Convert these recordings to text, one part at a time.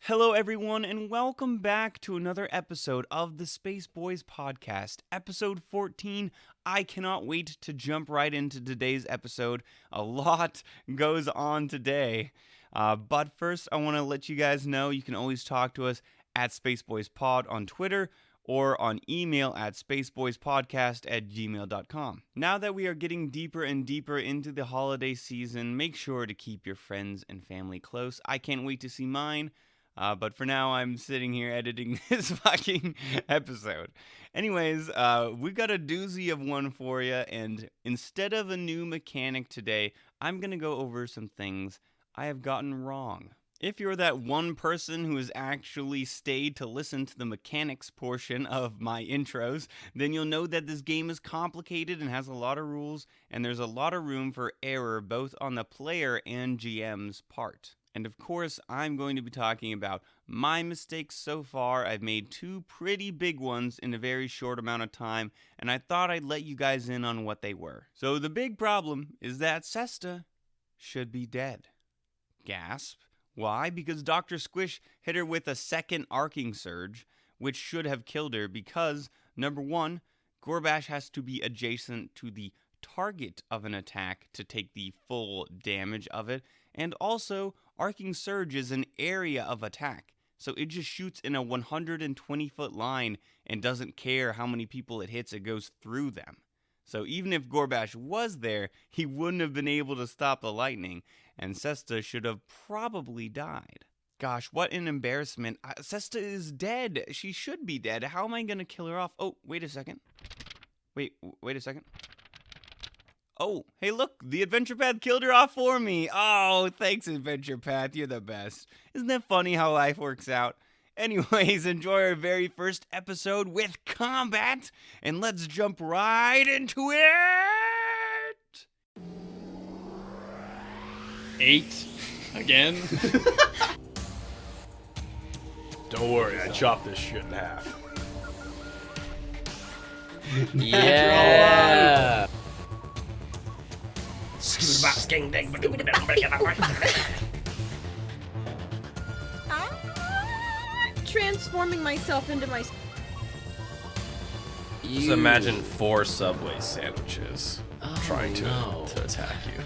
Hello, everyone, and welcome back to another episode of the Space Bois Podcast, episode 14. I cannot wait to jump right into today's episode. A lot goes on today. But first, I want to let you guys know you can always talk to us at Space Bois Pod on Twitter or on email at spaceboispodcast@gmail.com. Now that we are getting deeper and deeper into the holiday season, make sure to keep your friends and family close. I can't wait to see mine. But for now, I'm sitting here editing this fucking episode. Anyways, we've got a doozy of one for you, and instead of a new mechanic today, I'm going to go over some things I have gotten wrong. If you're that one person who has actually stayed to listen to the mechanics portion of my intros, then you'll know that this game is complicated and has a lot of rules, and there's a lot of room for error both on the player and GM's part. And of course, I'm going to be talking about my mistakes so far. I've made two pretty big ones in a very short amount of time, and I thought I'd let you guys in on what they were. So the big problem is that Sesta should be dead. Gasp. Why? Because Dr. Squish hit her with a second arcing surge, which should have killed her because, number one, Gorbash has to be adjacent to the target of an attack to take the full damage of it, and also, arcing surge is an area of attack, so it just shoots in a 120-foot line and doesn't care how many people it hits, it goes through them. So even if Gorbash was there, he wouldn't have been able to stop the lightning, and Sesta should have probably died. Gosh, what an embarrassment. Sesta is dead. She should be dead. How am I going to kill her off? Oh, wait a second. Wait a second. Oh, hey look, the Adventure Path killed her off for me. Oh, thanks Adventure Path, you're the best. Isn't that funny how life works out? Anyways, enjoy our very first episode with combat, and let's jump right into it! 8 again? Don't worry, I chopped this shit in half. Yeah! Transforming myself into my... Just imagine 4 Subway sandwiches trying to attack you.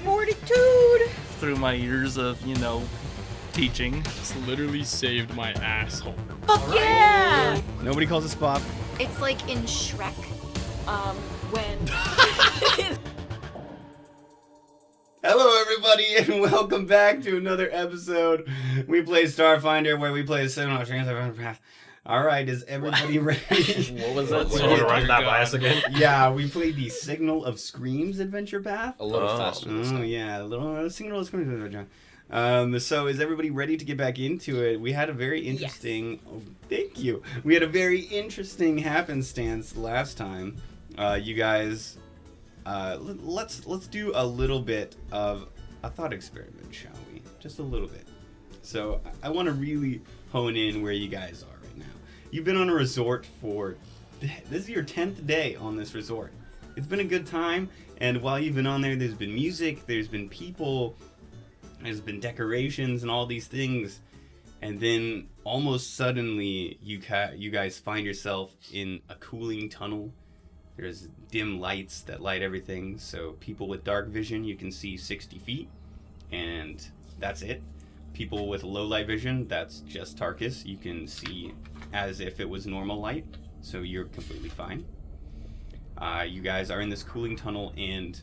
Fortitude! Through my years of, teaching. It's literally saved my asshole. Fuck yeah! Nobody calls it Spothra. It's like in Shrek, when... Hello everybody, and welcome back to another episode. We play Starfinder, where we play Cinema Adventure Path. Alright, is everybody ready? What was that? You want to run that by us again? Yeah, we played the Signal of Screams Adventure Path. A little faster this time. Yeah, a little Signal of Screams Adventure Path. So is everybody ready to get back into it? We had a very interesting... Yes. Oh, thank you. We had a very interesting happenstance last time. You guys... let's do a little bit of a thought experiment, shall we? Just a little bit. So I want to really hone in where you guys are right now. You've been on a resort for... This is your 10th day on this resort. It's been a good time, and while you've been on there, there's been music, there's been people, there's been decorations and all these things. And then almost suddenly you guys find yourself in a cooling tunnel. There's dim lights that light everything, so people with dark vision, you can see 60 feet, and that's it. People with low light vision, that's just Tarkus. You can see as if it was normal light, so you're completely fine. You guys are in this cooling tunnel, and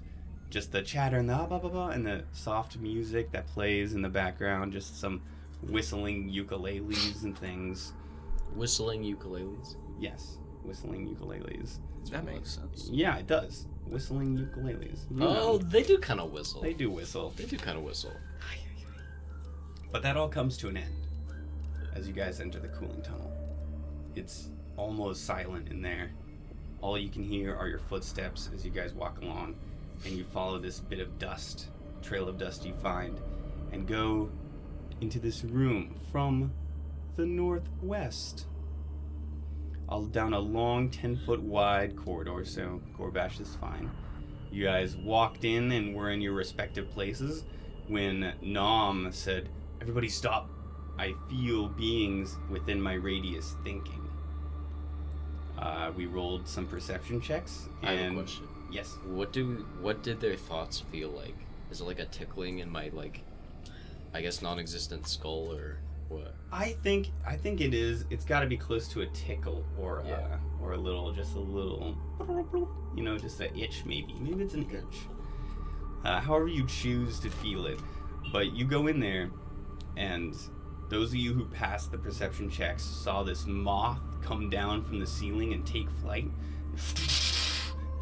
just the chatter and the blah blah blah and the soft music that plays in the background, just some whistling ukuleles and things. Whistling ukuleles? Yes, whistling ukuleles. That makes sense. Yeah, it does. Whistling ukuleles. You Oh, know. they do kind of whistle. They do whistle. They do kind of whistle. But that all comes to an end as you guys enter the cooling tunnel. It's almost silent in there. All you can hear are your footsteps as you guys walk along, and you follow this bit of dust, trail of dust you find, and go into this room from the northwest. All down a long 10-foot wide corridor, so Gorbash is fine. You guys walked in and were in your respective places when Nom said, Everybody stop. I feel beings within my radius thinking. We rolled some perception checks. I have a question. Yes. What did their thoughts feel like? Is it like a tickling in my, like, I guess non-existent skull, or what? I think it is. It's got to be close to a tickle or a little, just a little, just an itch maybe. Maybe it's an itch. However you choose to feel it, but you go in there, and those of you who passed the perception checks saw this moth come down from the ceiling and take flight.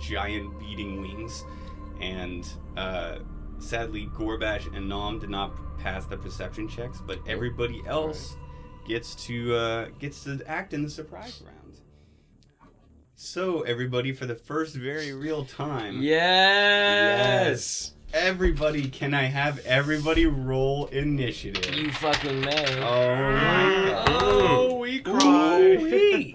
Giant beating wings, and sadly Gorbash and Nom did not pass the perception checks, but everybody else gets to act in the surprise round. So everybody, for the first very real time, Yes. everybody, can I have everybody roll initiative? You fucking may. Oh my god. Oh, we cry.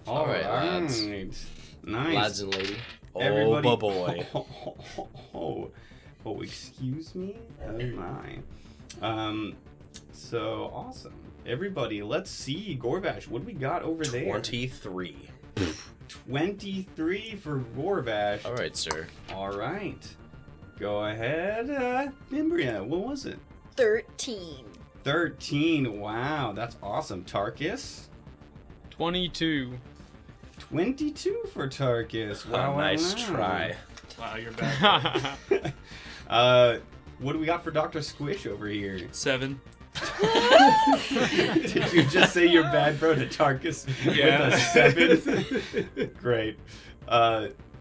All right, lads. Nice. Lads and lady. Everybody. Oh, boy. Oh, excuse me? Oh my. So awesome. Everybody, let's see. Gorbash, what do we got over there? 23. 23 for Gorbash. All right, sir. All right. Go ahead, Fimbria. What was it? 13. 13. Wow, that's awesome. What? 22. 22 for Tarkus. Wow, Nice wow. try. Wow, you're bad. What do we got for Dr. Squish over here? 7. Did you just say you're bad, bro, to Tarkus Yeah. with a 7? Great.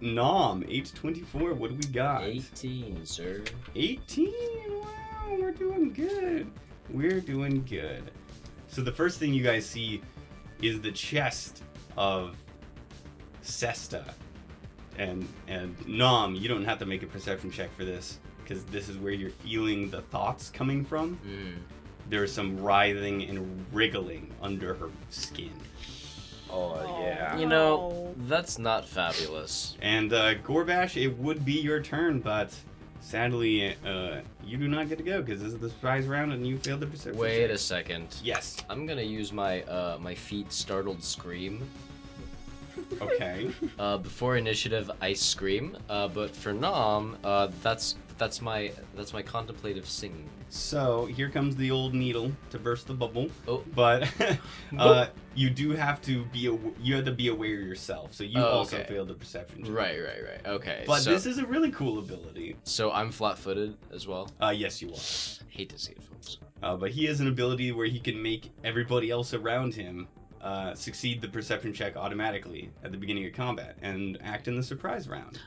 Nom, 824. What do we got? 18, sir. 18. Wow, we're doing good. We're doing good. So the first thing you guys see is the chest of Sesta. And Nom, you don't have to make a perception check for this, because this is where you're feeling the thoughts coming from. There's some writhing and wriggling under her skin. Oh, yeah. You know, that's not fabulous. And Gorbash, it would be your turn, but sadly, you do not get to go because this is the surprise round and you failed the perception Wait check. a second. Yes. I'm gonna use my my feet startled scream. Okay. Before initiative, I scream. But for Nom, that's my contemplative singing. So here comes the old needle to burst the bubble. Oh. But you do have to be aware yourself. So you also okay. failed the perception check. Right. Okay. But so, this is a really cool ability. So I'm flat-footed as well. Yes, you are. Hate to see it, folks. But he has an ability where he can make everybody else around him succeed the perception check automatically at the beginning of combat and act in the surprise round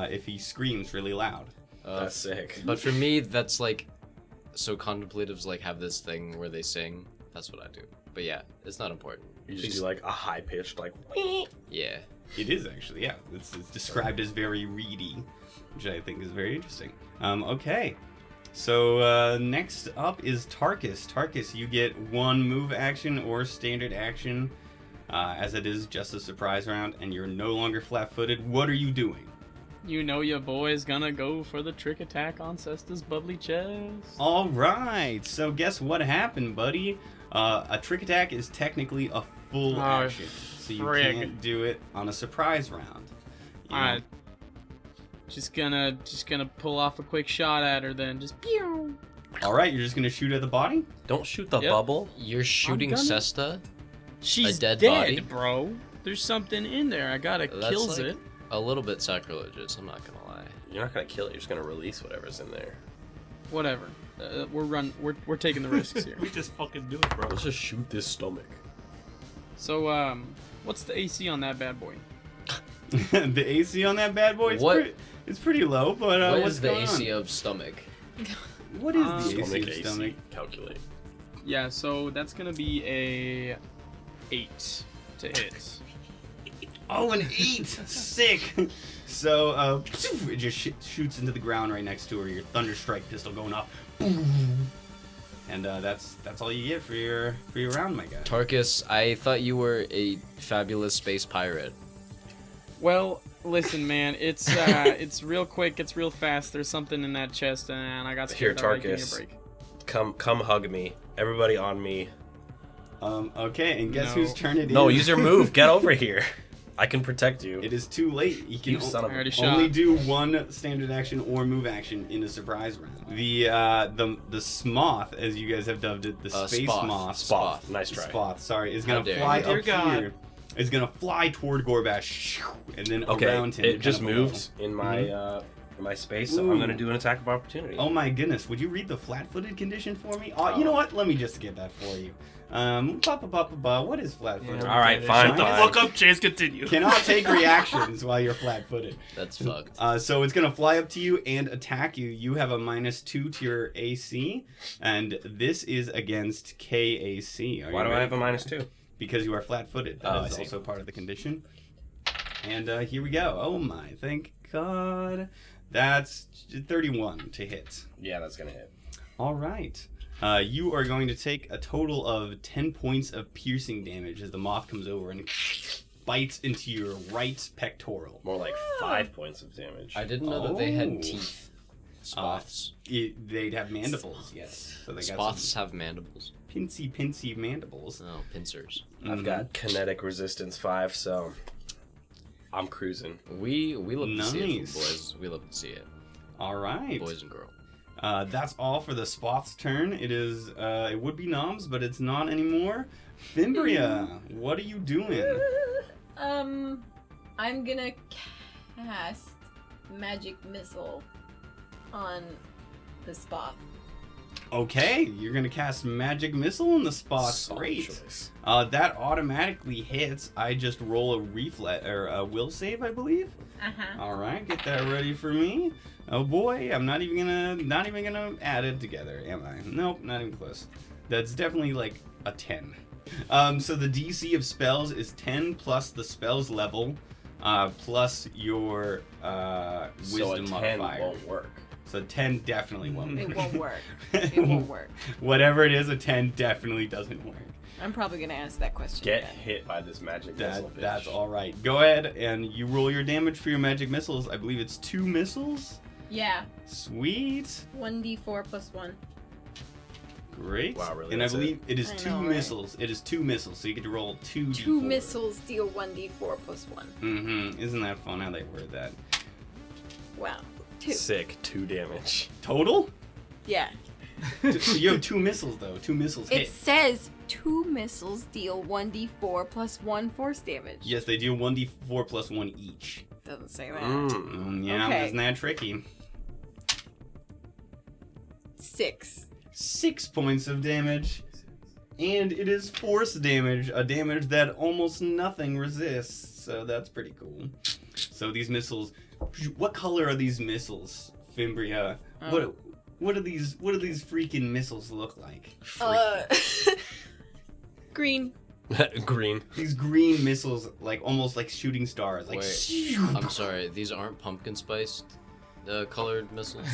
if he screams really loud. That's sick. But for me, that's like, so contemplatives like have this thing where they sing. That's what I do. But yeah, it's not important. You just do like a high pitched like. Yeah. It is actually, yeah. It's described as very reedy, which I think is very interesting. Okay. So next up is Tarkus. Tarkus, you get one move action or standard action, as it is just a surprise round, and you're no longer flat-footed. What are you doing? You know your boy's gonna go for the trick attack on Cesta's bubbly chest. All right. So guess what happened, buddy? A trick attack is technically a full action, so you frig. can't do it on a surprise round. You know? Alright. Just gonna pull off a quick shot at her then. Just pew. All right, you're just gonna shoot at the body? Don't shoot the Yep. bubble. You're shooting gonna- Cesta? She's dead dead, body? bro. There's something in there. I gotta That's kills like it. a little bit sacrilegious, I'm not gonna lie. You're not gonna kill it. You're just gonna release whatever's in there. Whatever. We're taking the risks here. We just fucking do it, bro. Let's just shoot this stomach. So what's the AC on that bad boy? The AC on that bad boy? It's pretty low, but What what's is the going AC on? of stomach? What is the AC Stomach of AC. stomach? Calculate. Yeah, so that's gonna be a 8 to hit. Oh, an 8! Sick! So, it just shoots into the ground right next to her. Your Thunder Strike pistol going off. And that's all you get for your round, my guy. Tarkus, I thought you were a fabulous space pirate. Well, listen, man, it's real quick, it's real fast. There's something in that chest, and I got Here, scared. Alright, give me a Tarkus. break. Come hug me. Everybody on me. Okay, and guess No. whose turn it is? No, use your move. Get over here. I can protect you. It is too late. You can You son of I already only shot. do one standard action or move action in a surprise round. The Smoth, as you guys have dubbed it, the Space Moth. Spoth. Nice try. Spoth, sorry, is How gonna dare fly you. Dear up God. here. Is gonna fly toward Gorbash, and then Okay, around him. it just kind of below. moved in my space, so Ooh. I'm gonna do an attack of opportunity. Oh my goodness, would you read the flat-footed condition for me? You know what? Let me just get that for you. What is flat-footed? Yeah, All right, okay, fine, shut the fine. fuck up, Chase. Continue. Cannot take reactions while you're flat-footed. That's fucked. So it's gonna fly up to you and attack you. You have a -2 to your AC, and this is against KAC. Why do I have a -2? Because you are flat-footed. Oh, That is I see. also part of the condition. And here we go. Oh my, thank God. That's 31 to hit. Yeah, that's gonna hit. All right. You are going to take a total of 10 points of piercing damage as the moth comes over and bites into your right pectoral. More like 5 points of damage. I didn't know that they had Oh. teeth. Spoths. They'd have mandibles, yes. So they got Spoths some have mandibles. pincy mandibles. Oh, pincers. I've got kinetic resistance 5, so I'm cruising. We love to see it, Nice. from boys. We love to see it, All right. boys and girls. That's all for the Spoth's turn. It is. It would be Noms, but it's not anymore. Fimbria, what are you doing? I'm gonna cast Magic Missile on the Spoth. Okay, you're gonna cast Magic Missile on the Spoth. Solid Great. choice. That automatically hits. I just roll a reflex or a will save, I believe. All right, get that ready for me. Oh boy, I'm not even gonna add it together, am I? Nope, not even close. That's definitely like a 10. So the DC of spells is 10 plus the spell's level, plus your So a wisdom 10 modifier. won't work. So 10 definitely won't. It won't work. It won't work. Whatever it is, a 10 definitely doesn't work. I'm probably gonna ask that question. Get again. hit by this magic missile, bitch. That's all right. Go ahead and you roll your damage for your magic missiles. I believe it's 2 missiles. Yeah. Sweet. 1d4 plus 1. Great. Wow, really, And I that's believe it is I 2 know, right? missiles. It is 2 missiles, so you get to roll 2d4. 2 missiles deal 1d4 plus 1. Mm-hmm. Isn't that fun how they word that? Wow. 2. Sick. 2 damage. Total? Yeah. You have 2 missiles though. 2 missiles It hit. says 2 missiles deal 1d4 plus 1 force damage. Yes, they deal 1d4 plus 1 each. Doesn't say that. Yeah, Okay. isn't that tricky? 6. 6 points of damage. And it is force damage, a damage that almost nothing resists. So that's pretty cool. So these missiles, what color are these missiles, Fimbria? What do these freaking missiles look like? Green. Green. These green missiles, like almost like shooting stars. Like, Wait, I'm sorry. These aren't pumpkin spiced colored missiles.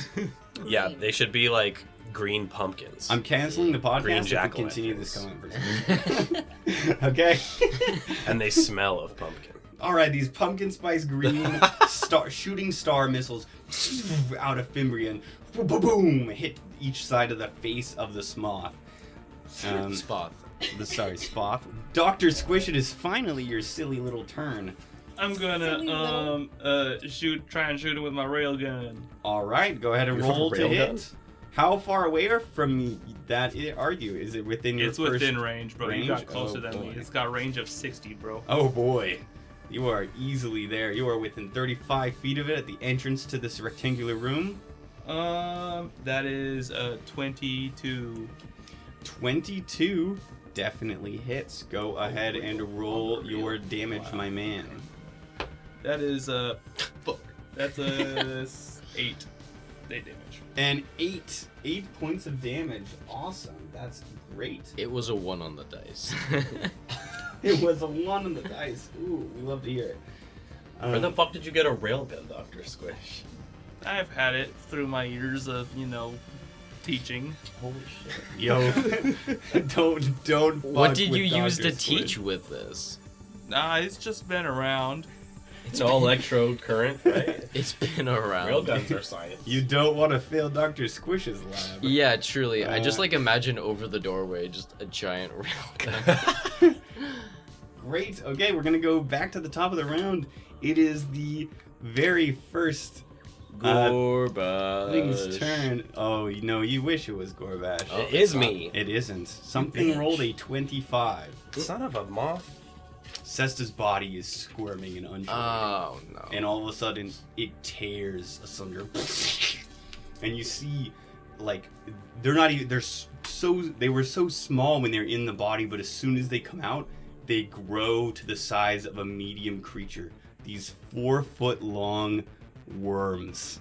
Yeah, Green. they should be like green pumpkins. I'm canceling the podcast Green if we continue this jack-o'-lanterns. conversation. Okay. And they smell of pumpkin. All right, these pumpkin spice green shooting star missiles out of Fimbria and boom, hit each side of the face of the Smoth. Spoth. Spoth. Dr. Squish, it is finally your silly little turn. I'm Silly gonna try and shoot it with my railgun. All right, go ahead and You have a roll to railgun? hit. How far away from that are you? Is it within your It's first within range, bro. range? You got closer Oh, than me. boy. It's got range of 60, bro. Oh boy. You are easily there. You are within 35 feet of it at the entrance to this rectangular room. That is 22. 22 definitely hits. Go ahead and roll your damage, my man. That is That's a 8 damage. And 8 points of damage. Awesome. That's great. It was a 1 on the dice. It was a 1 on the dice. Ooh, we love to hear it. Where the fuck did you get a railgun, Dr. Squish? I've had it through my years of, teaching. Holy shit. Yo, don't. What fuck did with you use Dr. to Squish. teach with this? Nah, it's just been around. No electrode current, right? It's been around. Real guns are science. You don't want to fail Dr. Squish's lab. Yeah, truly. I just like imagine over the doorway just a giant railgun. Great. Okay, we're gonna go back to the top of the round. It is the very first thing's turn. Oh, you wish it was Gorbash. Oh, It is me. It isn't. Something rolled a 25. Son of a moth. Cesta's body is squirming and undulating. Oh no. And all of a sudden, it tears asunder. And you see, like, they're not even, they were so small when they're in the body, but as soon as they come out, they grow to the size of a medium creature. These 4-foot long worms.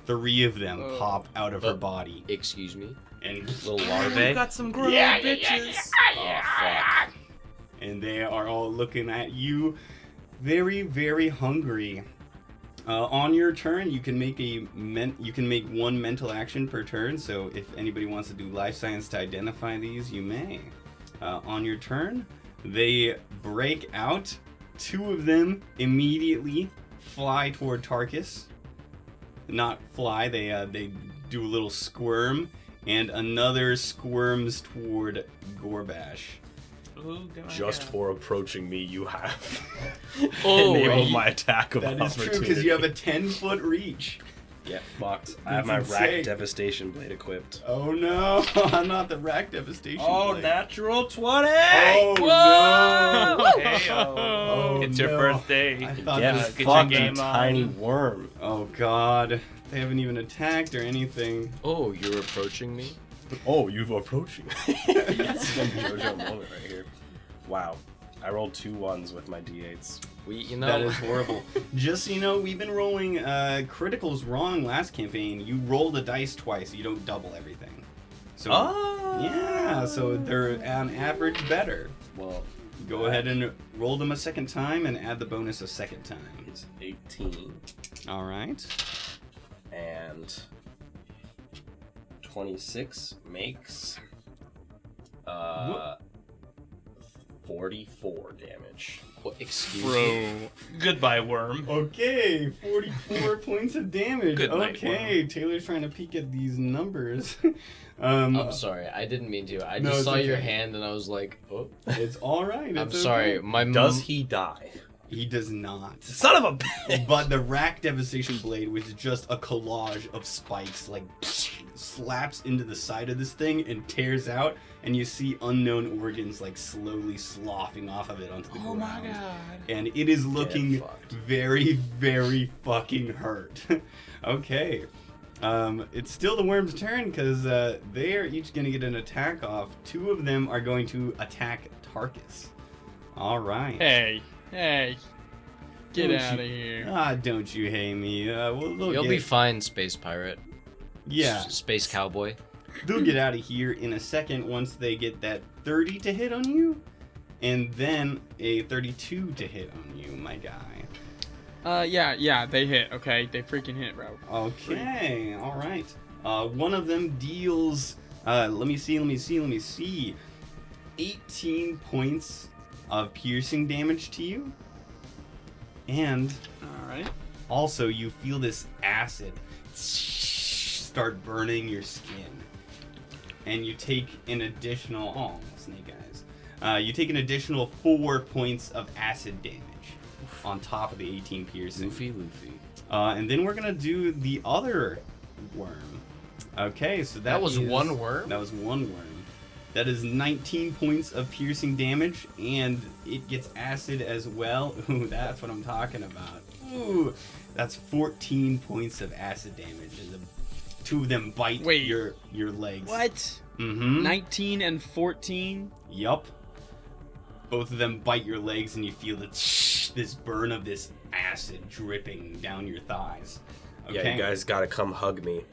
3 of them pop out of her body. Excuse me? And Little larvae. Got some grilled bitches. Oh fuck. and they are all looking at you very, very hungry. On your turn, you can make one mental action per turn. So if anybody wants to do life science to identify these, you may. On your turn, they break out. 2 of them immediately fly toward Tarkus. Not fly, they do a little squirm, and another squirms toward Gorbash. Just for approaching me, you have Oh, enabled my attack of That is opportunity. true, because you have a 10-foot reach. Get fucked. I have my That's Rack insane. Devastation Blade equipped. Oh no, not the rack devastation. blade. natural 20! Oh no! Hey-o. Oh, It's your no. birthday. I thought Get this- get fucked, your you game on. tiny worm. Oh god, they haven't even attacked or anything. Oh, you're approaching me? Oh, you've approaching. That's some JoJo moment right here. Wow. I rolled 2 1s with my D8s. That is horrible. Just so you know, we've been rolling criticals wrong last campaign. You roll the dice twice. You don't double everything. So yeah, so they're on average better. Well, Go ahead and roll them a second time and add the bonus a second time. it's 18 All right. and 26 makes 44 damage. What, excuse me? Bro. Goodbye, worm. Okay, 44 points of damage. Good night, Okay, Taylor's trying to peek at these numbers. I'm sorry, I didn't mean to. I No, just it's saw your okay. hand and I was like, oh. It's all right. I'm it's sorry. okay. My Does he die? He does not. Son of a bitch! But the Rack Devastation Blade, which is just a collage of spikes, like slaps into the side of this thing and tears out, and you see unknown organs like slowly sloughing off of it onto the ground. Oh my god. And it is looking fucked. very, very fucking hurt. Okay. It's still the worm's turn because they are each going to get an attack off. 2 of them are going to attack Tarkus. All right. Hey, get Don't out of you- here. Ah, don't you hate me? You'll be fine, space pirate. Yeah, Space cowboy. they'll get out of here in a second once they get that 30 to hit on you, and then a 32 to hit on you, my guy. Yeah, they hit. Okay, they freaking hit, bro. Okay, all right. One of them deals. Let me see. 18 points of piercing damage to you, and All right. also you feel this acid start burning your skin, and you take an additional snake eyes. You take an additional 4 points of acid damage on top of the 18 piercing. Luffy. And then we're gonna do the other worm. Okay, so That was is- one worm? That was one worm. That is 19 points of piercing damage, and it gets acid as well. Ooh, that's what I'm talking about. Ooh, that's 14 points of acid damage. And the 2 of them bite Wait. your legs. What? Mm-hmm. 19 and 14? Yup. Both of them bite your legs, and you feel this burn of this acid dripping down your thighs. Okay. Yeah, you guys gotta come hug me.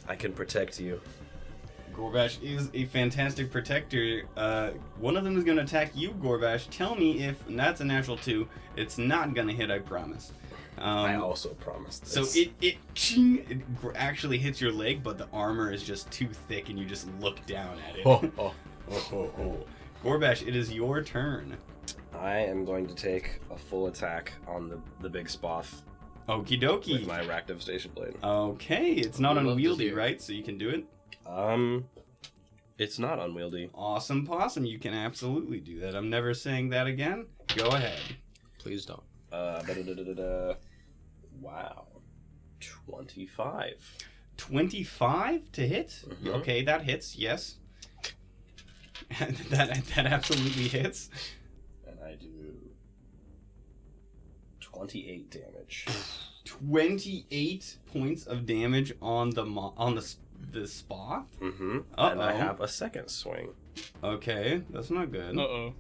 I can protect you. Gorbash is a fantastic protector. One of them is going to attack you, Gorbash. Tell me if and that's a natural 2. It's not going to hit, I promise. I also promised So this. it actually hits your leg, but the armor is just too thick, and you just look down at it. Oh. Gorbash, it is your turn. I am going to take a full attack on the big Spoth Okie dokie. with my reactive station blade. Okay, it's not We love to unwieldy, hear. right? So you can do it. It's not unwieldy. Awesome possum, you can absolutely do that. I'm never saying that again. Go ahead. Please don't. Wow. 25. 25 to hit? Mhm. Okay, that hits, yes. that absolutely hits. And I do 28 damage. 28 points of damage on the Spoth? Mm-hmm. Uh-oh. And I have a second swing. Okay, that's not good. Uh-oh.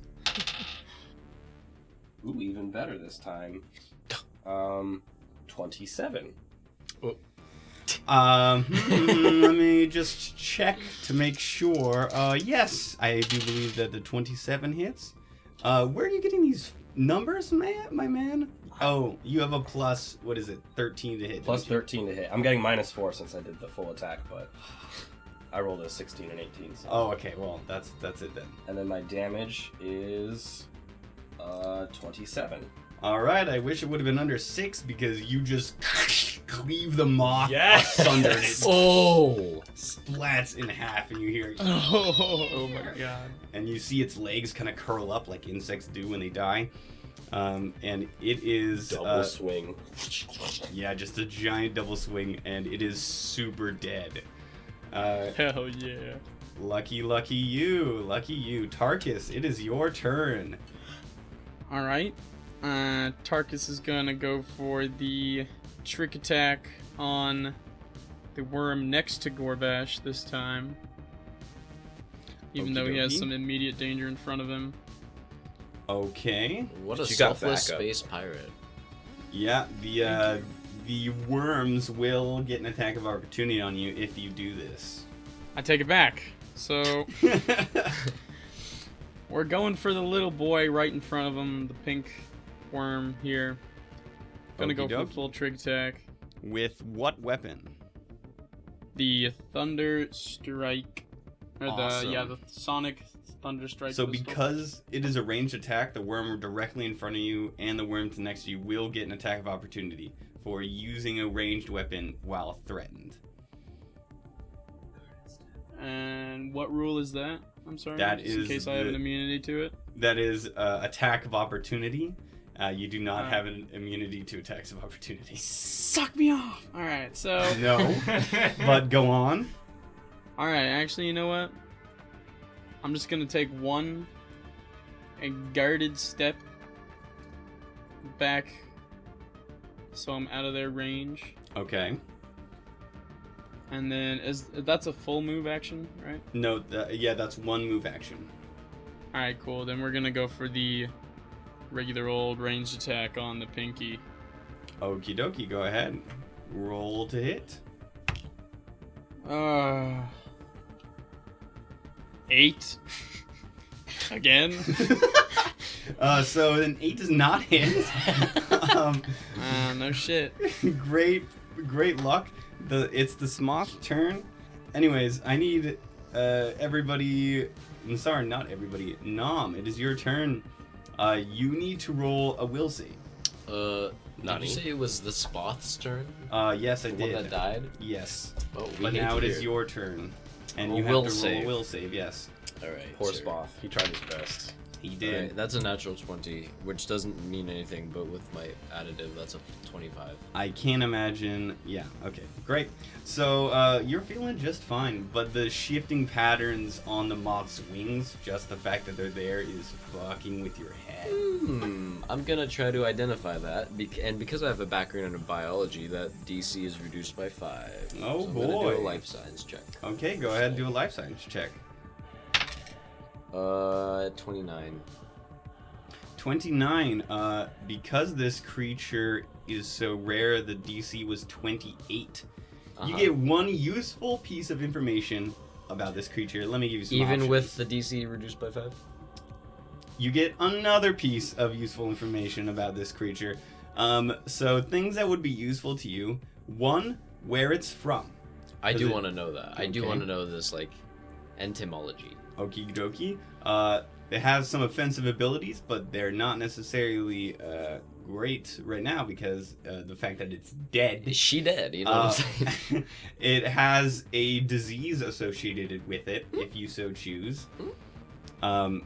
Ooh, even better this time. 27. Let me just check to make sure. Yes, I do believe that the 27 hits. Where are you getting these numbers, my man? Oh, you have a plus, what is it, 13 to hit. Plus don't you? 13 to hit. I'm getting -4 since I did the full attack, but I rolled a 16 and 18. So. Oh, okay, well, that's it then. And then my damage is 27. Alright, I wish it would have been under 6 because you just cleave the moth Yes! asunder and it Oh! splats in half and you hear Oh my god. and you see its legs kind of curl up like insects do when they die. And it is Double swing. yeah, just a giant double swing, and it is super dead. Hell yeah. Lucky you. Tarkus, it is your turn. Alright. Tarkus is gonna go for the trick attack on the worm next to Gorbash this time. Even though he has Okie dokie. some immediate danger in front of him. Okay. What a You got selfless backup. space pirate. Yeah, the worms will get an attack of opportunity on you if you do this. I take it back. So, we're going for the little boy right in front of him, the pink worm here. Gonna go for Okey-doke. the full trick attack. With what weapon? The Thunder Strike. Or Awesome. the Sonic Thunder Strike. So pistol. because it is a ranged attack, the worm directly in front of you and the worm next to you will get an attack of opportunity for using a ranged weapon while threatened. And what rule is that? I'm sorry. That just in is case I have the- an immunity to it. That is attack of opportunity. You do not Alright. have an immunity to attacks of opportunity. Suck me off. All right. So. No, but go on. All right. Actually, you know what? I'm just gonna take a guarded step back, so I'm out of their range. Okay. And then that's a full move action, right? No, yeah, that's one move action. All right, cool. Then we're gonna go for the regular old ranged attack on the pinky. Okie dokie, go ahead. Roll to hit. 8. Again. So an 8 does not hit. No shit. Great luck. It's the Smoth's turn. Anyways, I need everybody. I'm sorry, not everybody. Nom, it is your turn. You need to roll a will save. Did Nani? you say it was the Spoth's turn? Yes, I The one did. that died? Yes. Oh, But we now hate it to is hear. your turn, and A you have will to roll save. a will save. Yes, Alright. Poor sure. Spoth. He tried his best. he did. Alright, that's a natural 20, which doesn't mean anything, but with my additive, that's a 25. I can't imagine. Yeah, okay, great. So you're feeling just fine, but the shifting patterns on the moth's wings, just the fact that they're there, is fucking with your head. I'm gonna try to identify that, and because I have a background in biology, that DC is reduced by 5. Oh, so I'm gonna do boy. a life science check. Okay, go ahead and do a life science check. 29. 29. Because this creature is so rare, the DC was 28. You get one useful piece of information about this creature. Let me give you some Even options. with the DC reduced by 5? You get another piece of useful information about this creature. So things that would be useful to you. One, where it's from. I Does do it- want to know that. I do Okay. want to know this, like, entomology. Okie dokie. They have some offensive abilities, but they're not necessarily great right now because the fact that it's dead. She dead, you know what I'm saying? It has a disease associated with it, if you so choose. And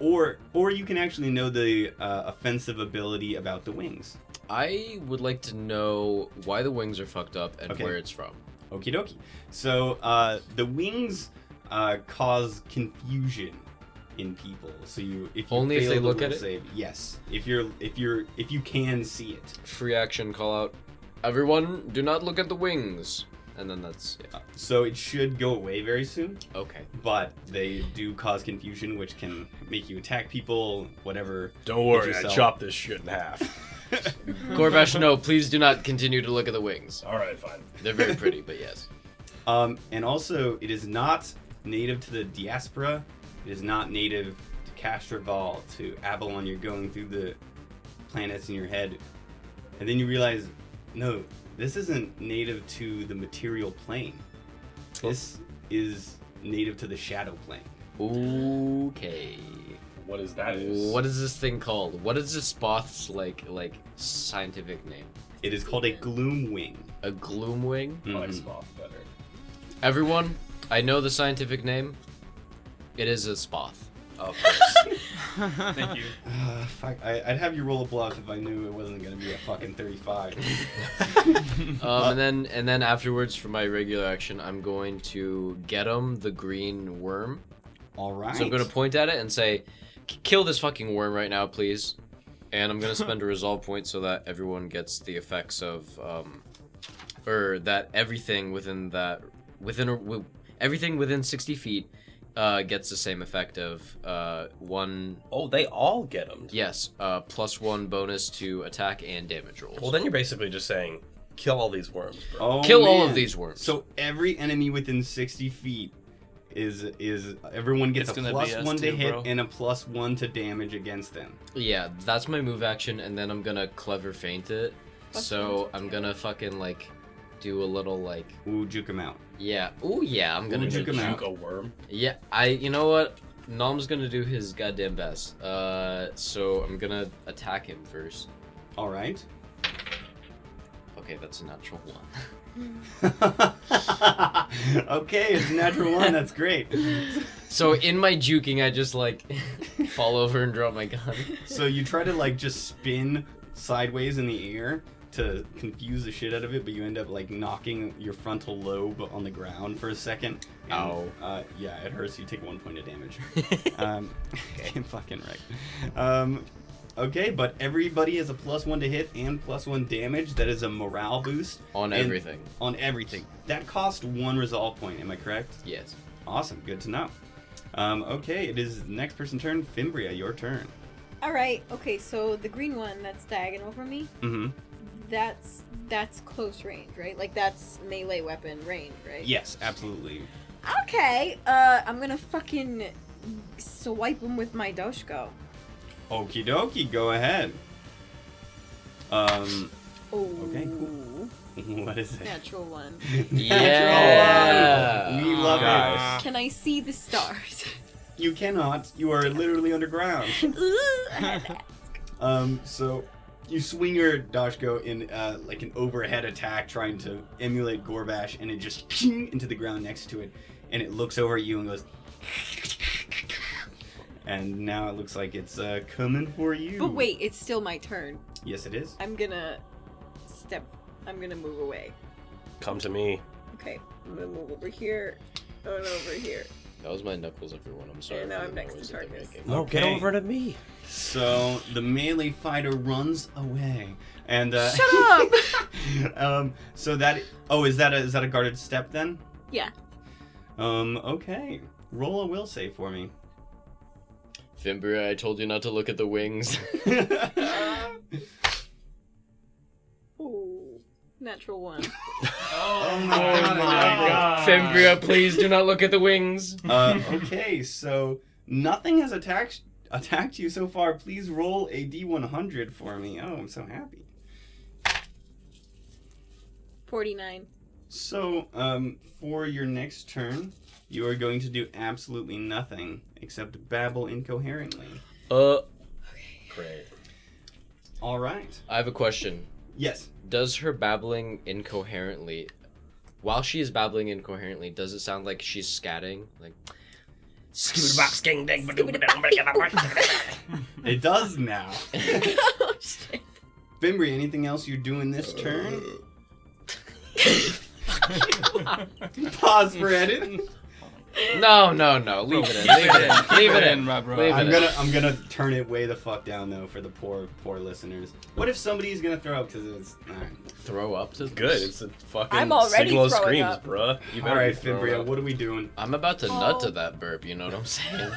or you can actually know the offensive ability about the wings. I would like to know why the wings are fucked up and Okay. where it's from. Okie dokie. So the wings cause confusion in people. So if you Only if fail they the look at will it? save, yes. If you can see it. Free action call out. Everyone, do not look at the wings. And then that's So it should go away very soon. okay. But they do cause confusion, which can make you attack people, whatever. Don't worry, I yourself. chopped this shit in half. Gorbash, no, please do not continue to look at the wings. All right, fine. They're very pretty, but yes. And also, it is not native to the diaspora. It is not native to Castroval, to Avalon. You're going through the planets in your head. And then you realize, no, this isn't native to the material plane. This is native to the shadow plane. Okay. What is that? What is this thing called? What is this Spoth's like scientific name? It is called a gloom wing. A gloom wing? I like Mhm. Spoth better. Everyone, I know the scientific name. It is a Spoth. Of course. Thank you. Fuck, I'd have you roll a bluff if I knew it wasn't gonna be a fucking 35. And then afterwards, for my regular action, I'm going to get him the green worm. All right. So I'm going to point at it and say, kill this fucking worm right now, please. And I'm going to spend a resolve point so that everyone gets the effects of, or that everything everything within 60 feet gets the same effect of one. Oh, they all get them. Yes, +1 bonus to attack and damage rolls. Well, then you're basically just saying, kill all these worms, bro. Oh, Kill all man. of these worms. So every enemy within 60 feet is everyone gets It's a gonna be us +1 to too, hit bro. and a +1 to damage against them. Yeah, that's my move action, and then I'm gonna clever feint it. So I'm gonna fucking do a little Ooh, juke him out. yeah. Ooh yeah, I'm gonna juke him out. Juke a worm. Yeah, you know what? Nom's gonna do his goddamn best. So I'm gonna attack him first. All right. Okay, that's a natural 1. Okay, it's a natural 1. That's great. So in my juking, I just fall over and drop my gun. So you try to just spin sideways in the air to confuse the shit out of it, but you end up knocking your frontal lobe on the ground for a second. And, Ow. Yeah, it hurts. You take 1 point of damage. Okay, fucking right. Okay, but everybody has a +1 to hit and +1 damage. That is a morale boost On And- everything. on everything. That cost 1 resolve point. Am I correct? Yes. Awesome. Good to know. Okay, it is next person turn. Fimbria, your turn. Alright, okay, so the green one that's diagonal from me, Mm-hmm. that's close range, right? That's melee weapon range, right? Yes, absolutely. Okay, I'm gonna fucking swipe him with my Doshko. Okie dokie, go ahead. Oh. Okay, cool. What is it? Natural 1. Yeah. We love Guys. Can I see the stars? it. You cannot. You are literally underground. So you swing your Dashko in an overhead attack, trying to emulate Gorbash, and it just into the ground next to it, and it looks over at you and goes. And now it looks like it's coming for you. But wait, it's still my turn. Yes, it is. I'm gonna move away. Come to me. Okay, I'm gonna move over here, and over here. That was my knuckles, everyone. I'm sorry. Yeah, now for I'm the next to noise that they're Tarkus. making. No, get Okay. over to me. So the melee fighter runs away, and Shut up! So that is that a guarded step then? Yeah. Okay. Roll a will save for me. Fimbria, I told you not to look at the wings. Ooh, natural 1. Oh my god. Fimbria, please do not look at the wings. Okay, so nothing has attacked you so far. Please roll a D100 for me. Oh, I'm so happy. 49. So, for your next turn, you are going to do absolutely nothing except babble incoherently. Great. All right. I have a question. Yes. Does her babbling incoherently, while she is babbling incoherently, does it sound like she's scatting? Like, It does now. Oh, shit. Fimbri, anything else you're doing this turn? Pause for edit. no. Leave it in. Leave it in. Rob. Leave it I'm in. gonna turn it way the fuck down though for the poor listeners. What if somebody's gonna throw up because it's alright. Throw up to Good. It's a fucking I'm already signal of throwing screams, up. bruh. You better Alright, be throwing Fimbria, up. what are we doing? I'm about to nut to that burp, you know what I'm saying?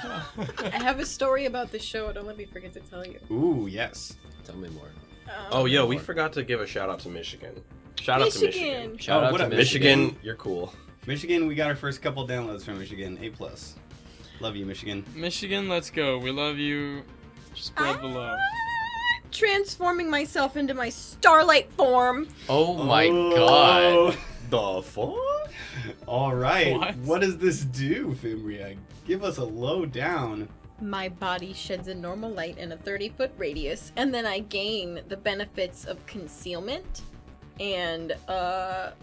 I have a story about the show. Don't let me forget to tell you. Ooh, yes. Tell me more. Oh, yo, we forgot to give a shout out to Michigan. Shout out to Michigan. Shout out what to up, Michigan, you're cool. Michigan, we got our first couple downloads from Michigan. A+. Love you, Michigan. Michigan, let's go. We love you. Spread the love. Transforming myself into my starlight form. Oh my god. The fuck? Alright. What? What does this do, Fimbria? Give us a lowdown. My body sheds a normal light in a 30-foot radius, and then I gain the benefits of concealment and a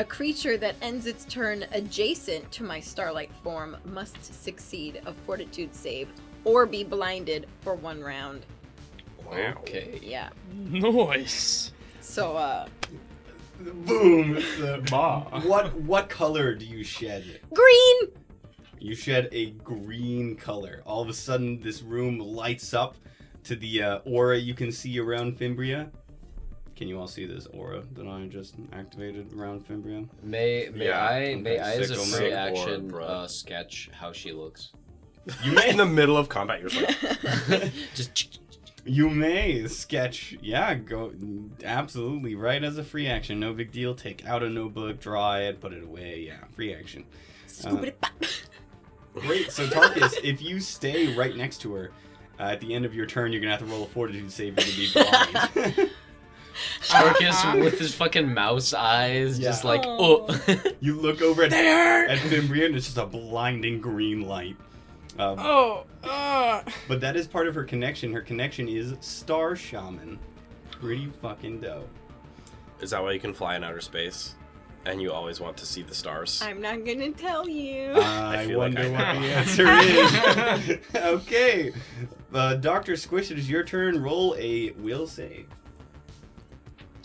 creature that ends its turn adjacent to my starlight form must succeed a fortitude save or be blinded for 1 round. Wow. Okay. Yeah. Nice. So, Boom. Bah. What color do you shed? green! You shed a green color. All of a sudden, this room lights up to the aura you can see around Fimbria. Can you all see this aura that I just activated around Fimbria? May I as a sick free aura, action bro. sketch how she looks? You may in the middle of combat, you're just like, Just You may sketch, yeah, go absolutely right as a free action. No big deal. Take out a notebook, draw it, put it away. Yeah, free action. Scoop it back. Great. So Tarkus, if you stay right next to her, at the end of your turn, you're gonna have to roll a fortitude save to be blind. Tarkus with his fucking mouse eyes, just Yeah. like, Oh. You look over at Fimbria, and it's just a blinding green light. But that is part of her connection. Her connection is Star Shaman. Pretty fucking dope. is that why you can fly in outer space? And you always want to see the stars? I'm not gonna tell you. I feel like wonder I what know. the answer is. Okay. Dr. Squish, it is your turn. Roll a will save.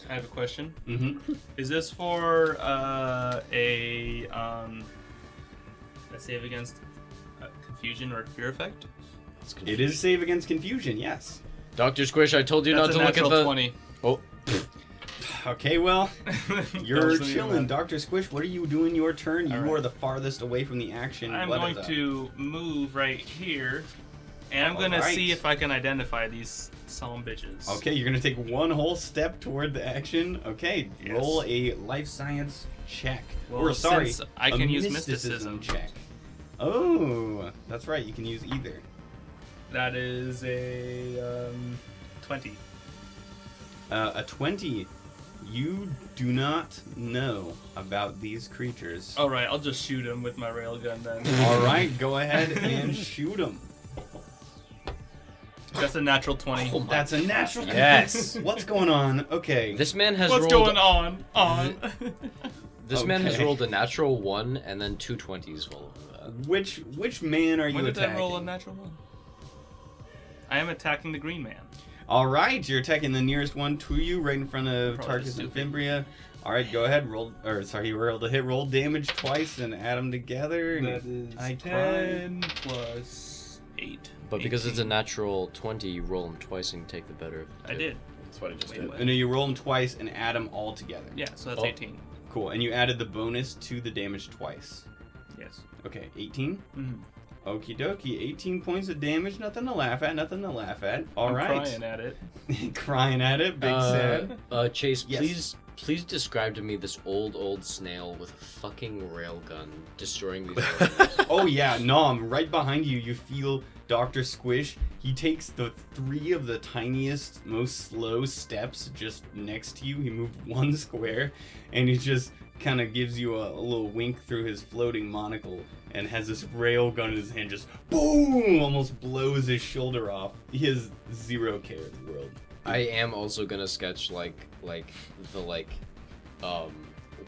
I have a question. Mm-hmm. Is this for a save against confusion or fear effect? It is save against confusion, yes. Dr. Squish, I told you That's not a to look at natural the 20. Oh, Okay, well, you're Close to the chilling. amount. Dr. Squish, what are you doing your turn? You All right. are the farthest away from the action. I'm What going is up? to move right here, and I'm All going to right. see if I can identify these solemn bitches. Okay, you're gonna take one whole step toward the action. Okay, Yes. roll a life science check. Well, or sorry, since I a can use mysticism mysticism. check. Oh, that's right. You can use either. That is a 20. A 20. You do not know about these creatures. All right, I'll just shoot him with my railgun then. All right, go ahead and shoot them. That's a natural 20. oh my That's a natural. Yes. What's going on? Okay. This man has What's rolled. going on? This man has Okay. rolled a natural 1 and then 2 20s following that. Which man are you When did attacking? I roll a natural 1? I am attacking the green man. All right, you're attacking the nearest one to you, right in front of Probably Tarkus and stupid. Fimbria. All right, go ahead. Roll, or sorry, you rolled a hit. Roll damage twice and add them together. and That is I 10 plus 8. But because it's a 18. natural 20, you roll them twice and take the better of the I two. did. That's what I just Wait, did. what? And then you roll them twice and add them all together. Yeah, so that's Oh. 18. Cool. And you added the bonus to the damage twice. Yes. Okay, 18. Mhm. Okie dokie. 18 points of damage. Nothing to laugh at. Nothing to laugh at. All I'm right. crying at it. Crying at it. Big sad. Chase, Yes. please describe to me this old snail with a fucking railgun destroying these workers. Oh yeah, Nom, right behind you, you feel Dr. Squish. He takes the 3 of the tiniest, most slow steps just next to you. He moved 1 square, and he's just kind of gives you a little wink through his floating monocle and has this rail gun in his hand, just boom, almost blows his shoulder off. He has zero care in the world. I am also gonna sketch like the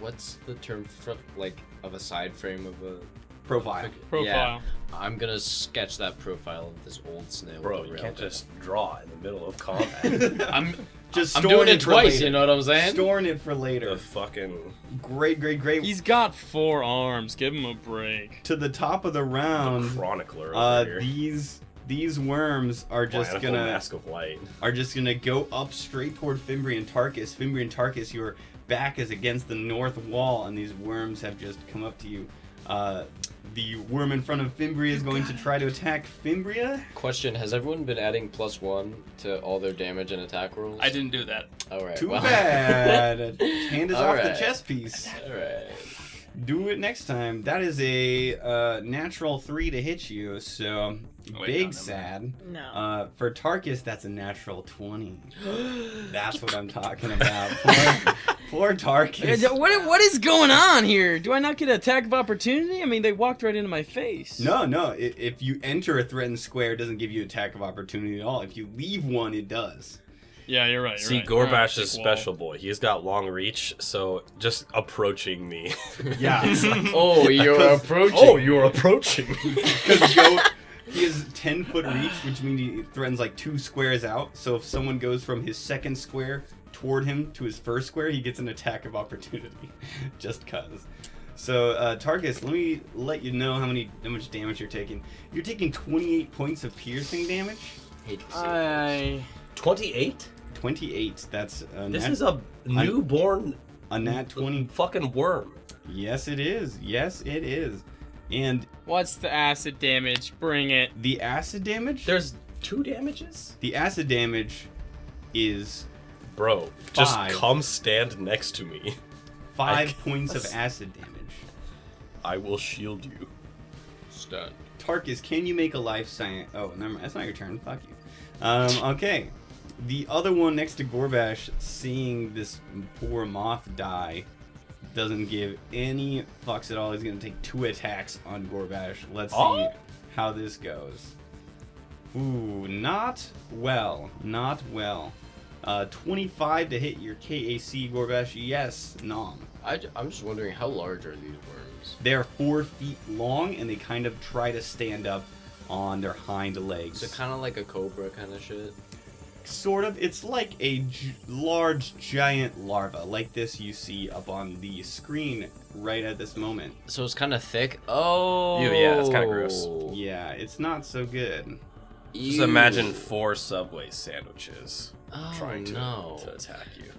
what's the term for of a side frame of a Profile. Profile. Yeah, I'm gonna sketch that profile of this old snail. Bro, with a you rail can't gun. just draw in the middle of combat. I'm Just doing storing it for twice. later. You know what I'm saying? Storing it for later. The fucking... Great. He's got 4 arms. Give him a break. To the top of the round. chronicler over here. These worms are just Bionicle gonna Mask of Light. go up straight toward Fimbri and Tarkus. Fimbri and Tarkus, your back is against the north wall, and these worms have just come up to you. The worm in front of Fimbria is going to try to attack Fimbria. Question: has everyone been adding +1 to all their damage and attack rolls? I didn't do that. All right. Too well. bad. Hand is All off the right. chess piece. All right. Do it next time. That is a natural 3 to hit you, so Wait, big no, sad. No. For Tarkus, that's a natural 20. That's what I'm talking about. Poor Tarkus. What is going on here? Do I not get an attack of opportunity? I mean, they walked right into my face. No. If you enter a threatened square, it doesn't give you attack of opportunity at all. If you leave one, it does. Yeah, you're right. See, Gorbash is special boy. He's got long reach, so just approaching me. Yeah. Oh, you're approaching. Oh, you're approaching me. Because he has 10-foot reach, which means he threatens like 2 squares out. So if someone goes from his second square toward him to his first square, he gets an attack of opportunity. Just cuz. So, Tarkus, let me let you know how much damage you're taking. You're taking 28 points of piercing damage. Hate to see it. 28? 28. That's This is a newborn a nat 20. fucking worm. Yes, it is. Yes, it is. And What's the acid damage? Bring it. the acid damage? There's 2 damages? The acid damage is Bro, just 5. come stand next to me. 5 points of acid damage. I will shield you. Stunned. Tarkus, can you make a life science? Oh, never mind. That's not your turn. Fuck you. Okay. The other one next to Gorbash, seeing this poor moth die, doesn't give any fucks at all. He's going to take 2 attacks on Gorbash. Let's see how this goes. Ooh, not well. Not well. 25 to hit your KAC, Gorbash. Yes, nom. I'm just wondering, how large are these worms? They're 4 feet long, and they kind of try to stand up on their hind legs. Is it kind of like a cobra kind of shit? Sort of. It's like a large, giant larva, like this you see up on the screen right at this moment. So it's kind of thick. Oh. Ew, yeah, it's kinda gross. Yeah, it's not so good. Just imagine 4 Subway sandwiches trying to no. attack you.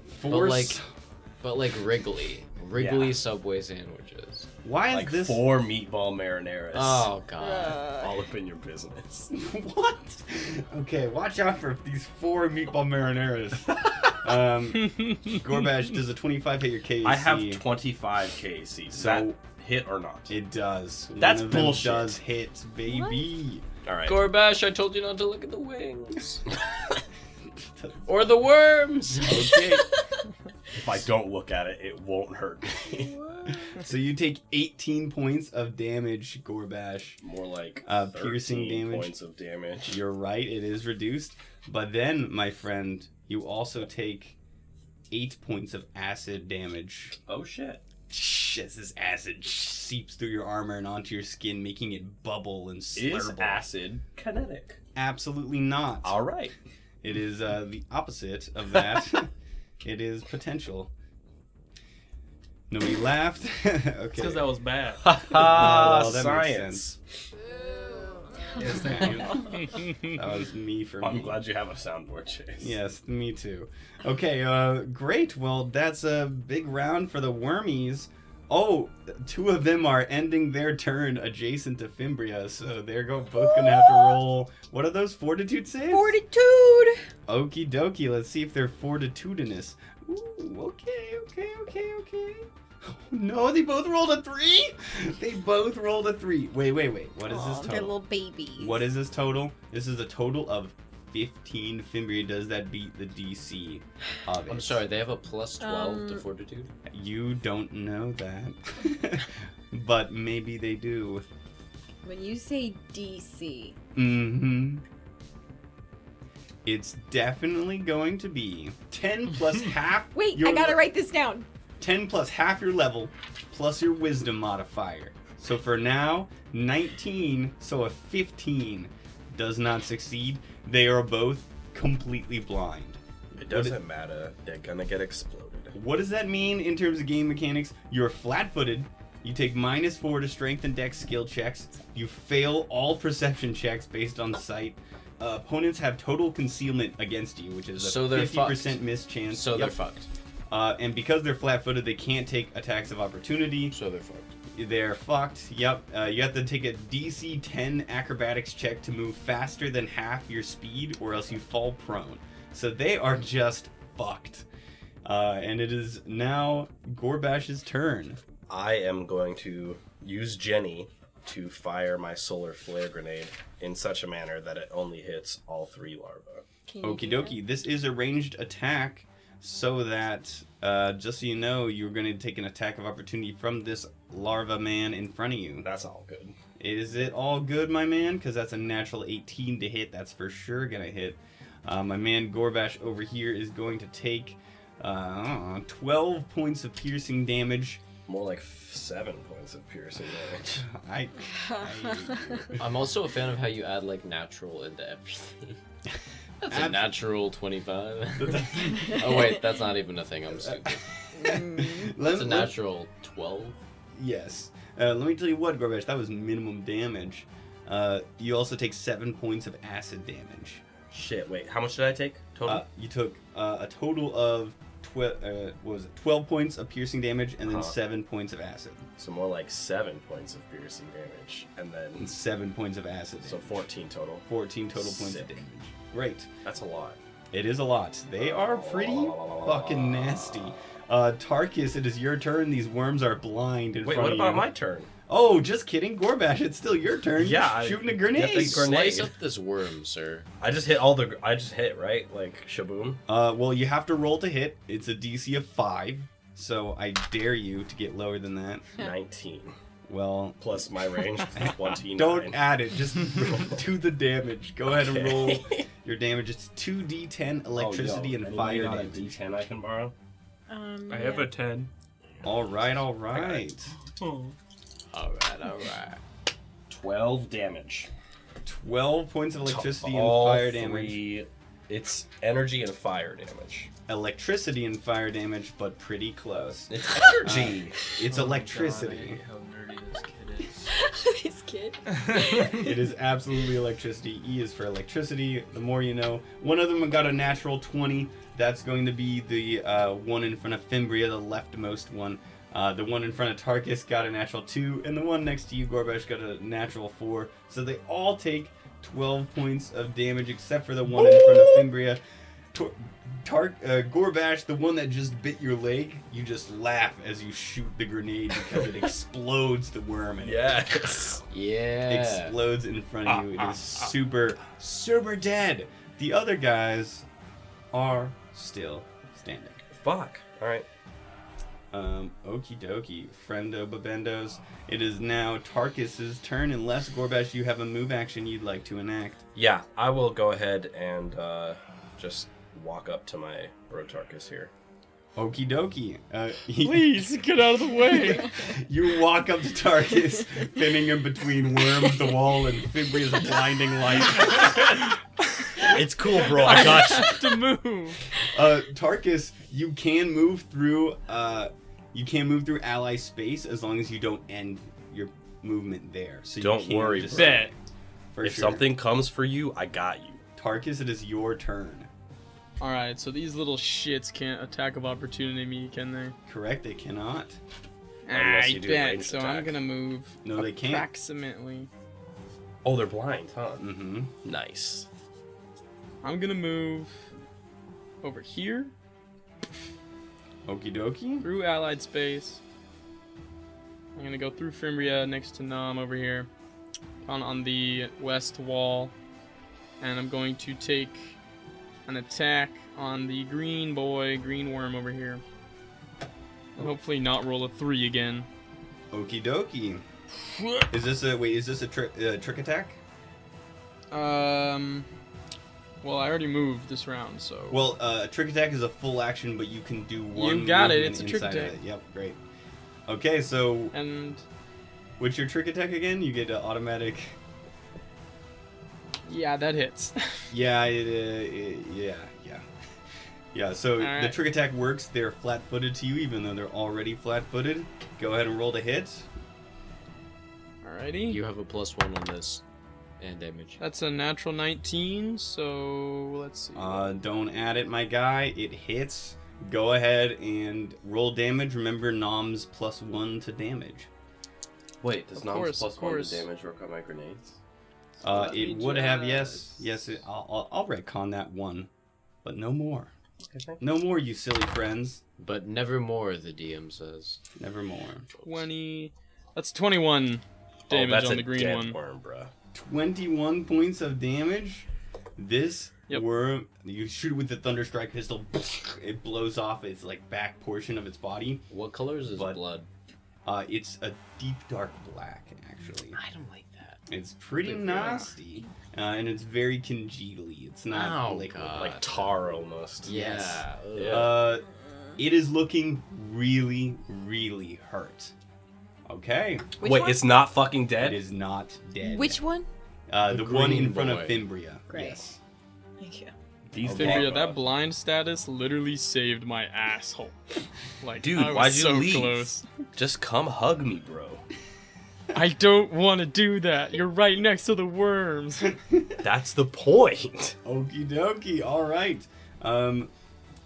But like Wrigley Yeah. Subway sandwiches. Why is Like this? 4 meatball marinaras. Oh god. All up in your business. What? Okay, watch out for these 4 meatball marinaras. Gorbash, does a 25 hit your KAC? I have 25 KC. Does that hit or not? It does. That's One of them bullshit. does hit, baby. All right. Gorbash, I told you not to look at the wings. Or the worms. Okay. If I don't look at it, it won't hurt me. So you take 18 points of damage, Gorbash. More like piercing 13 damage. points of damage. You're right, it is reduced. But then, my friend, you also take 8 points of acid damage. Oh shit. As this acid seeps through your armor and onto your skin, making it bubble and Is slurble. acid kinetic? Absolutely not. All right. It is the opposite of that. It is potential. Nobody laughed. Okay. Because that was bad. Well, that makes Science. Yes, thank you. That was me for I'm me. glad you have a soundboard, Chase. Yes, me too. Okay, great. Well, that's a big round for the wormies. Oh, 2 of them are ending their turn adjacent to Fimbria, so they're both gonna have to roll. What are those fortitude saves? Fortitude! Okie dokie. Let's see if they're fortitudinous. Ooh, okay. No, they both rolled a 3. They both rolled a 3. Wait. What is this Aw, they're total? little babies. What is this total? This is a total of 15. Fimbria, does that beat the DC of it? I'm sorry, they have a plus 12 to fortitude? You don't know that. But maybe they do. When you say DC, Mm-hmm. It's definitely going to be 10 plus half. wait, your I gotta write this down. 10 plus half your level plus your wisdom modifier. So for now, 19. So a 15 does not succeed. They are both completely blind. It doesn't matter. They're gonna get exploded. What does that mean in terms of game mechanics? You're flat-footed. You take -4 to strength and dex skill checks. You fail all perception checks based on sight. Opponents have total concealment against you, which is a So they're 50% miss chance. So they're fucked. And because they're flat-footed, they can't take attacks of opportunity. So they're fucked. They're fucked. Yep. You have to take a DC 10 acrobatics check to move faster than half your speed, or else you fall prone. So they are just fucked. And it is now Gorbash's turn. I am going to use Jenny to fire my solar flare grenade in such a manner that it only hits all 3 larvae. Can you Okie do dokie. This is a ranged attack, so that, just so you know, you're going to take an attack of opportunity from this larva man in front of you. That's all good. Is it all good, my man? Because that's a natural 18 to hit. That's for sure going to hit. My man Gorbash over here is going to take 12 points of piercing damage. More like 7 points of piercing damage. I'm also a fan of how you add like natural into everything. That's a natural 25. Oh wait, that's not even a thing. I'm stupid. That's a natural 12. Yes. Let me tell you what, Gorbash, that was minimum damage. You also take 7 points of acid damage. Shit, wait, how much did I take total? You took a total of 12 points of piercing damage and then 7 points of acid. So more like 7 points of piercing damage, and then And 7 points of acid so damage. 14 total. 14 total points Sick. of damage. Great. That's a lot. It is a lot. They are pretty fucking nasty. Tarkus, it is your turn. These worms are blind in Wait, front what of you. about my turn? Oh, just kidding. Gorbash, it's still your turn. Yeah, Shooting a get grenade. the grenade. Slice up this worm, sir. I just hit, right? Like shaboom. Well, you have to roll to hit. It's a DC of 5, so I dare you to get lower than that. 19 Well, plus my range 29. don't add it. Just do the damage. Go ahead and Okay. roll your damage. It's 2d10 electricity and fire got a damage. D10 I can borrow. I have a 10. All right, all right. Oh. Alright. 12 damage. 12 points of electricity and All fire damage. 3. It's energy and fire damage. Electricity and fire damage, but pretty close. It's energy. It's electricity. How nerdy this kid is. This kid. It is absolutely electricity. E is for electricity. The more you know. One of them got a natural 20. That's going to be the one in front of Fimbria, the leftmost one. The one in front of Tarkus got a natural 2, and the one next to you, Gorbash, got a natural 4. So they all take 12 points of damage, except for the one in front of Fimbria. Gorbash, the one that just bit your leg, you just laugh as you shoot the grenade because it explodes the worm and Yes. Yeah. explodes in front of you. It is super, super dead. The other guys are still standing. Fuck. All right. Okie dokie, friendo babendos. It is now Tarkus's turn, unless Gorbash, you have a move action you'd like to enact. Yeah, I will go ahead and just walk up to my Rotarchus here. Okie dokie. Please get out of the way. You walk up to Tarkus, pinning him between worms, the wall, and Fimbria's blinding light. It's cool, bro. I got you. have to move. Tarkus, you can move through. You can move through ally space as long as you don't end your movement there. So Don't you can worry, just, bro. Bet. for If sure. something comes for you, I got you. Tarkus, it is your turn. All right, so these little shits can't attack of opportunity me, can they? Correct? They cannot. Unless I you do bet. ranged So I'm attack. gonna move No, they can't. approximately. Oh, they're blind, huh? Mm-hmm. Nice. I'm gonna move over here Okie dokie. through allied space. I'm gonna go through Fimbria next to Nam over here, on the west wall, and I'm going to take an attack on the green worm over here. And hopefully not roll a 3 again. Okie dokie. Is this a trick attack? Well, I already moved this round, so. Well, trick attack is a full action, but you can do one. You got it. movement It's a trick inside of attack. it. Yep, great. Okay, so And what's your trick attack again? You get an automatic. yeah, that hits. Yeah. So the Alright. trick attack works. They're flat-footed to you, even though they're already flat-footed. Go ahead and roll to hit. Alrighty. You have a +1 on this, and damage. That's a natural 19, so let's see. Don't add it, my guy. It hits. Go ahead and roll damage. Remember, Nom's +1 to damage. Wait, does Of Nom's course, plus of 1 course. to damage work on my grenades? It would have, yes. I'll retcon that one, but no more. No more, you silly friends. But never more, the DM says. Never more. 20. That's 21 damage that's on a the green dead one. worm, bruh. 21 points of damage. This Yep. worm, you shoot it with the Thunderstrike pistol, it blows off its back portion of its body. What color is his But- blood? It's a deep dark black, actually. I don't like that. It's pretty Yeah. nasty, and it's very congealy. It's not Oh, liquid. God. Like tar almost. Yeah. Yeah. It is looking really, really hurt. Okay, Which Wait, one? it's not fucking it dead? is not dead. Which one? The one in green front boy. of Fimbria. Great. Yes. Thank you. These Fimbria, that blind status literally saved my asshole. Like, Dude, I was why'd you so leave? close. Just come hug me, bro. I don't want to do that. You're right next to the worms. That's the point. Okie dokie. All right.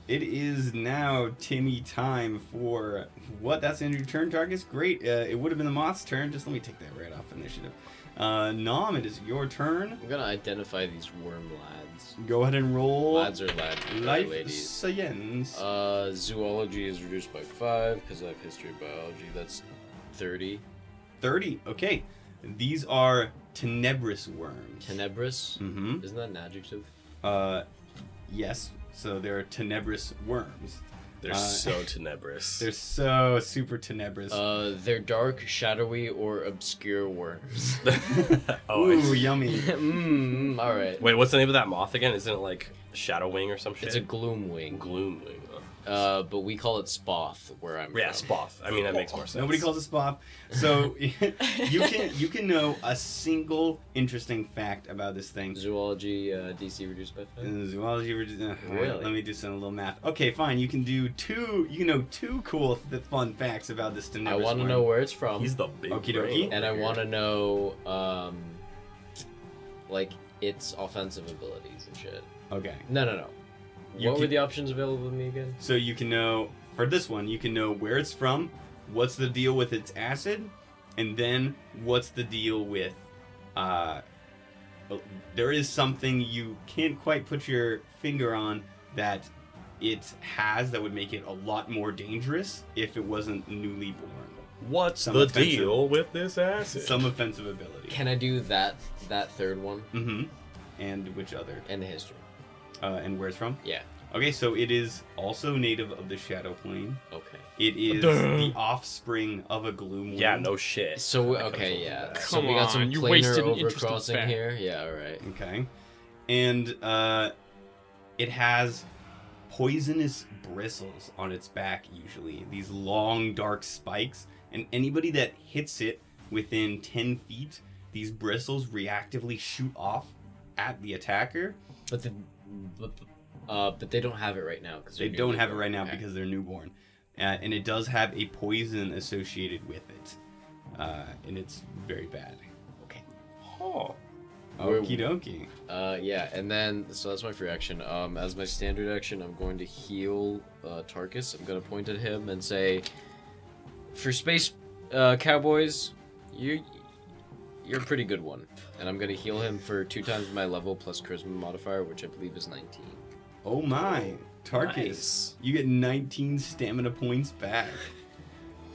It is now Timmy time for what? That's in your turn, Targus. Great. It would have been the Moth's turn. Just let me take that right off initiative. Nom, it is your turn. I'm gonna identify these worm lads. Go ahead and roll. Lads or lads? Life ladies. science. Zoology is reduced by 5 because I have history of biology. That's 30. 30. Okay. These are tenebrous worms. Tenebrous? Mm-hmm. Isn't that an adjective? Yes. So they're tenebrous worms. They're so tenebrous. They're so super tenebrous. They're dark, shadowy, or obscure worms. Oh, Ooh, yummy. Alright. Wait, what's the name of that moth again? Isn't it like Shadow Wing or some shit? It's a gloom wing. Gloom Wing. But we call it Spoth where I'm Yeah, from. Spoth. I mean, that makes more sense. Nobody calls it Spoth. So you can know a single interesting fact about this thing. Zoology, DC reduced by 5? Zoology. Really? Let me do some little math. Okay, fine. You can do two. You know two cool, fun facts about this I tenebrous want to worm. know where it's from. He's the big Okie brain. dokie. And I want to know, like, its offensive abilities and shit. Okay. No. You What were can- the options available to me again? So you can know for this one. You can know where it's from. What's the deal with its acid, and then what's the deal with there is something you can't quite put your finger on that it has that would make it a lot more dangerous if it wasn't newly born. What's Some the offensive- deal with this acid? Some offensive ability. Can I do that third one? Mm-hmm. And which other? And the history. And where it's from? Yeah. Okay, so it is also native of the Shadow Plane. Okay. It is the offspring of a gloom wing. Yeah, no shit. So, I could've okay, told you yeah. that. So Come we got some on, you planar wasted an interesting overcrossing fact. here. Yeah, alright. Okay. And it has poisonous bristles on its back usually. These long dark spikes, and anybody that hits it within 10 feet, these bristles reactively shoot off at the attacker. But they don't have it right now. Cause They they're don't newly have it born. right now Okay. because they're newborn. And it does have a poison associated with it. And it's very bad. Okay. Oh. Okie dokie. Yeah, and then, so that's my free action. As my standard action, I'm going to heal Tarkus. I'm going to point at him and say, for Space Cowboys, you're a pretty good one. And I'm going to heal him for 2 times my level plus charisma modifier, which I believe is 19. Oh my. Tarkus. Nice. You get 19 stamina points back.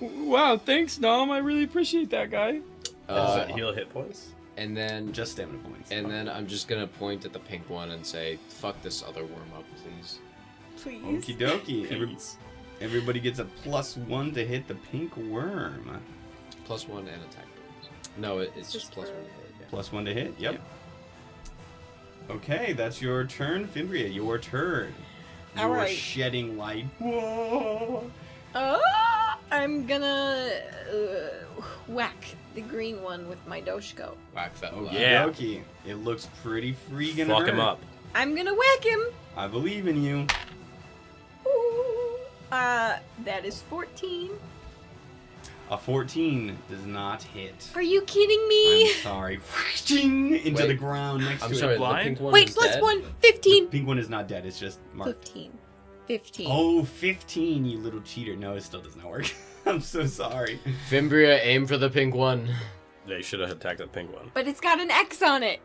Wow, thanks, Nom. I really appreciate that, guy. Does it heal hit points? And then Just stamina points. And then I'm just gonna point at the pink one and say, "Fuck this other worm up, please." Please. Okie dokie. Everybody gets a +1 to hit the pink worm. +1 and attack bonus. No, it's just +1 to hit. Yeah. +1 to hit. Yep. Okay, that's your turn, Fimbria. Your turn. All You're right. shedding light. Whoa. I'm gonna whack the green one with my Doshko. Whack that. Okie Yeah. dokie. It looks pretty freaking Fuck him hurt. up. I'm gonna whack him. I believe in you. Ooh. That is 14. A 14 does not hit. Are you kidding me? I'm sorry. Into Wait. the ground next I'm to sorry, it. the pink one Wait, is plus dead? 1, The 15. pink one is not dead. It's just marked. 15. Oh, 15, you little cheater. No, it still does not work. I'm so sorry. Fimbria, aim for the pink one. They should have attacked the pink one. But it's got an X on it.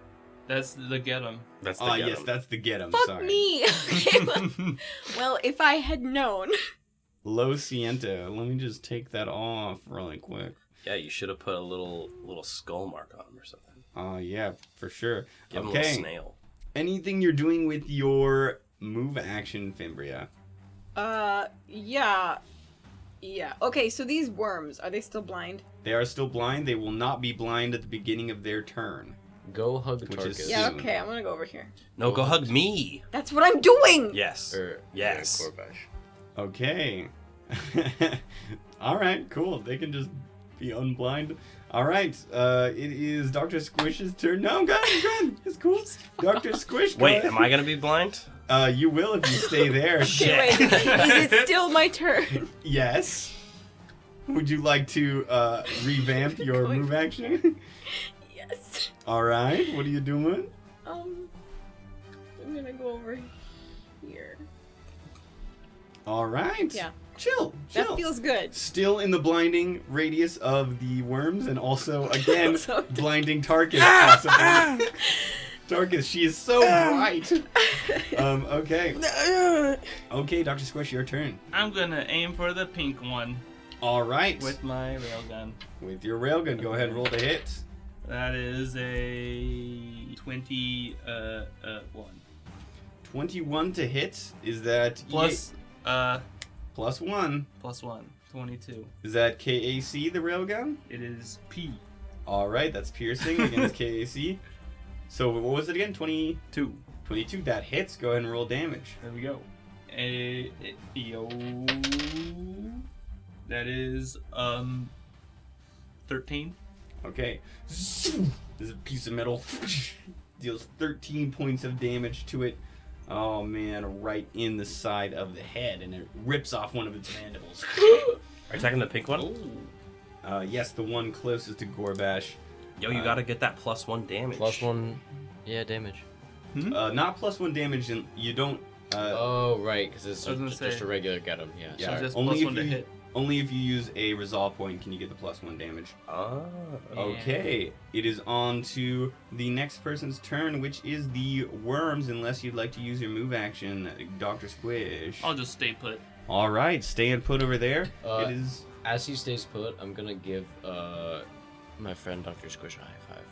That's the get 'em. That's the Oh, get yes, 'em. that's the get 'em. Fuck Sorry. me. Okay, well, if I had known. Lo siento. Let me just take that off really quick. Yeah, you should have put a little skull mark on him or something. Oh, yeah, for sure. Give him a Okay. little snail. Anything you're doing with your move action, Fimbria? Yeah. Okay, so these worms, are they still blind? They are still blind. They will not be blind at the beginning of their turn. Go hug Which Tarkus. is- Yeah, Soon. okay, I'm gonna go over here. No, go hug me. That's what I'm doing! Yes. Yes. Gorbash. Okay. All right, cool. They can just be unblind. All right, it is Dr. Squish's turn. No, go ahead. It's cool. Dr. Squish, go Wait, ahead. am I gonna be blind? You will if you stay there. Okay, wait, is it still my turn? Yes. Would you like to revamp your Going move action? Yes. All right, what are you doing? I'm gonna go over here. All right. Yeah. Chill. That feels good. Still in the blinding radius of the worms, and also again Also- blinding Tarkus. Possibly. Tarkus, she is so bright. Okay. Okay, Dr. Squish, your turn. I'm gonna aim for the pink one All right. with my railgun. With your railgun, go ahead and roll the hit. That is a 21. 21 to hit. Is that Plus, plus 1? plus 1. 22. Is that KAC, the railgun? It is P. All right, that's piercing against KAC. So what was it again? 22. 2. That hits. Go ahead and roll damage. There we go. That is 13. Okay. There's a piece of metal. Deals 13 points of damage to it. Oh man, right in the side of the head, and it rips off one of its mandibles. Are you attacking the pink one? Yes, the one closest to Gorbash. Yo, you gotta get that +1 damage. +1, yeah, damage. Not plus 1 damage, and you don't. Oh, right, because it's I was gonna just say- a regular get 'em. Yeah, Yeah, sorry. Just only plus if 1 to you- hit. Only if you use a resolve point can you get the plus 1 damage. Ah. Okay, it is on to the next person's turn, which is the worms, unless you'd like to use your move action, Dr. Squish. I'll just stay put. All right, stay and put over there. Uh, It is. As he stays put, I'm gonna give my friend Dr. Squish a high five.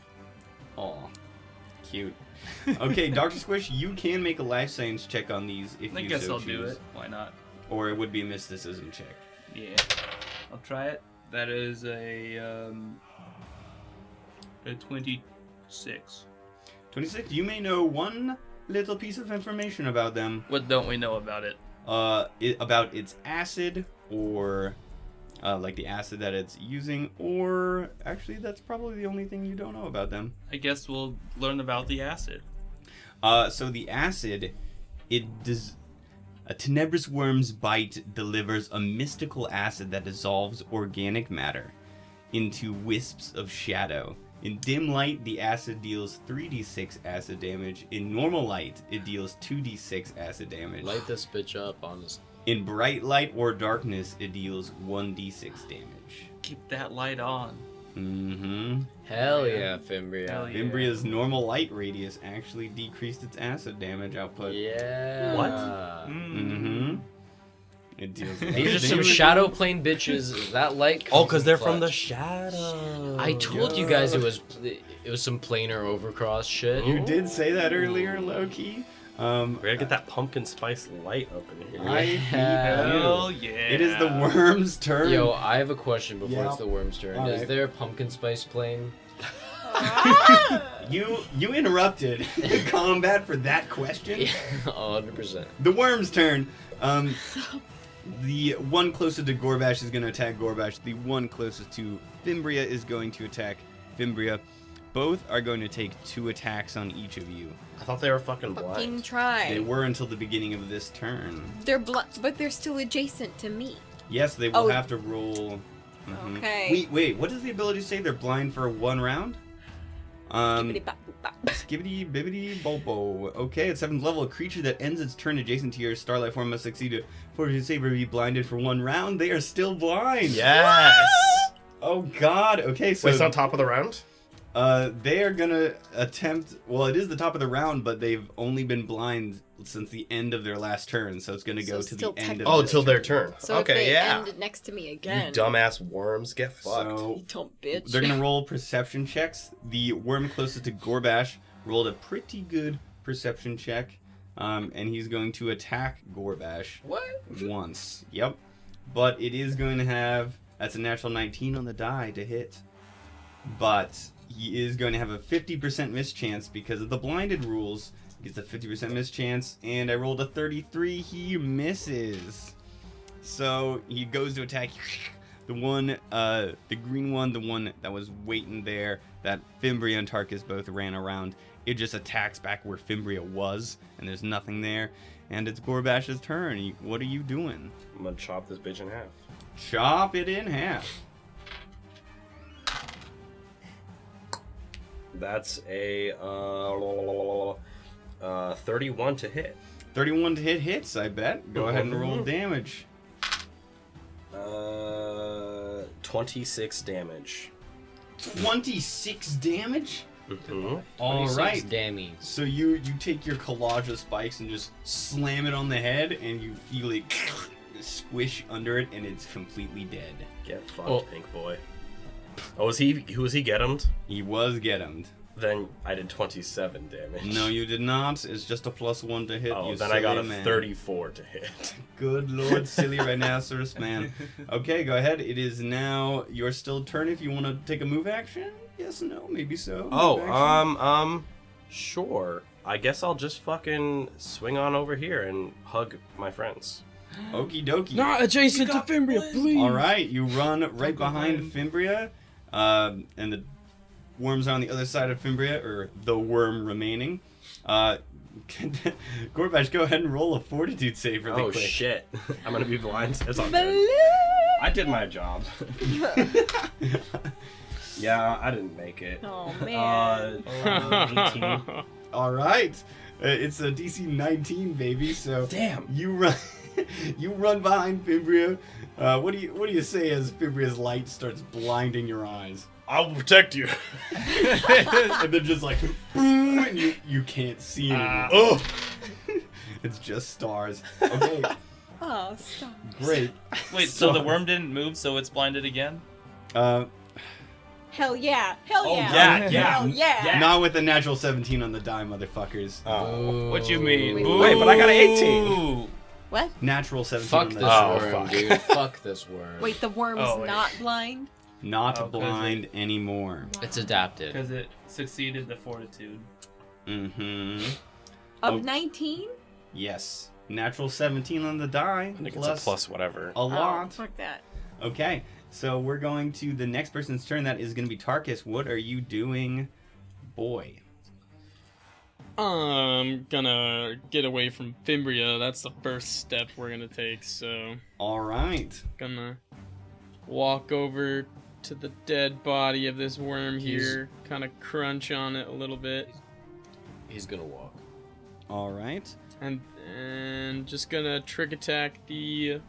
Aw, cute. Okay, Dr. Squish, you can make a life science check on these if I you guess so I'll choose. do it. Why not? Or it would be a mysticism check. Yeah. I'll try it. That is a 26. 26. You may know one little piece of information about them. What don't we know about it? About its acid, or like the acid that it's using, or actually that's probably the only thing you don't know about them. I guess we'll learn about the acid. So the acid, it does. A tenebrous worm's bite delivers a mystical acid that dissolves organic matter into wisps of shadow. In dim light, the acid deals 3d6 acid damage. In normal light, it deals 2d6 acid damage. Light this bitch up, honestly. In bright light or darkness, it deals 1d6 damage. Keep that light on. Mm-hmm. Hell yeah, Fimbria. Hell yeah. Vimbria's normal light radius actually decreased its acid damage output. Yeah. What? Mm-hmm. It deals. These are some shadow plane bitches. That light. Oh, comes because in they're from the clutch. shadow. I told you guys it was some planar overcross shit. You did say that earlier, Loki. We gotta get that pumpkin spice light up in here. I hate Hell you. yeah. It is the worm's turn. Yo, I have a question before Yeah. it's the worm's turn. All Is right. there a pumpkin spice plane? You interrupted the combat for that question. 100%. The worm's turn. The one closest to Gorbash is going to attack Gorbash. The one closest to Fimbria is going to attack Fimbria. Both are going to take 2 attacks on each of you. I thought they were fucking Fucking blind. try. They were until the beginning of this turn. But they're still adjacent to me. Yes, they will Oh. have to roll. Mhm. Okay. Wait. What does the ability say? They're blind for 1 round? Skibbity-bop-boop-bop. Skibbity bibbity bopo. Okay, at 7th level, a creature that ends its turn adjacent to your starlight form must succeed a fortitude save or be blinded for 1 round. They are still blind. Yes! Oh God. Okay, so Wait, it's on top of the round? they are gonna attempt. Well, it is the top of the round, but they've only been blind since the end of their last turn, so it's gonna So go to the still end of. Oh, this till their turn. So Okay, if they yeah. end next to me You again, dumbass worms, get fucked. So you dumb bitch. they're gonna roll perception checks. The worm closest to Gorbash rolled a pretty good perception check, and he's going to attack Gorbash What? once. Yep, but it is going to have that's a natural 19 on the die to hit, but he is going to have a 50% miss chance because of the blinded rules. He gets a 50% miss chance, and I rolled a 33. He misses. So he goes to attack the one, the green one, the one that was waiting there, that Fimbria and Tarkus both ran around. It just attacks back where Fimbria was, and there's nothing there. And it's Gorbash's turn. What are you doing? I'm gonna chop this bitch in half. Chop it in half. That's a 31 to hit. 31 to hit hits, I bet. Go ahead and roll damage. 26 damage. 26 damage? Mm-hmm. All right. Dammies. So you take your collage of spikes and just slam it on the head, and you feel it squish under it, and it's completely dead. Get fucked, Oh. pink boy. Oh, was he get-emmed? He was get-emmed. Then I did 27 damage. No, you did not. It's just a +1 to hit. Oh, you then I got a silly man. 34 to hit. Good lord, silly rhinoceros man. Okay, go ahead. It is now your still turn if you want to take a move action. Yes, no, maybe so. Oh, Move action. sure. I guess I'll just fucking swing on over here and hug my friends. Okie dokie. Not adjacent to Fimbria, please. All right, you run right behind Fimbria, and the worms are on the other side of Fimbria, or the worm remaining. Gorbash, go ahead and roll a fortitude save really Oh quick. shit! I'm gonna be blind. It's all good. I did my job. Yeah, I didn't make it. Oh man. 18. All right, it's a DC 19, baby. So Damn. you run, you run behind Fimbria. What do you say as Fimbria's light starts blinding your eyes? I will protect you. And then just like boom, and you can't see anymore. Oh. It's just stars. Okay, Oh, stop. great. Wait, so the worm didn't move, so it's blinded again? Hell yeah. Hell Oh, yeah. yeah. Hell yeah. Not with a natural 17 on the die, motherfuckers. Oh. What you mean? Wait, wait, but I got an 18. Boo. What? Natural 17 Fuck on the this die. Oh, worm, fuck. dude. Fuck this worm. Wait, the worm's Oh, wait. not blind? Not Oh, 'cause blind anymore. It's adapted. Because it succeeded the fortitude. Mm-hmm. Of Oh. 19? Yes. Natural 17 on the die. I think it's a plus whatever. A Oh, lot. fuck that. Okay, so we're going to the next person's turn. That is going to be Tarkus. What are you doing, boy? I'm gonna get away from Fimbria. That's the first step we're gonna take. So All right. gonna walk over to the dead body of this worm He's- here, kind of crunch on it a little bit, He's gonna walk. All right. and just gonna trick attack the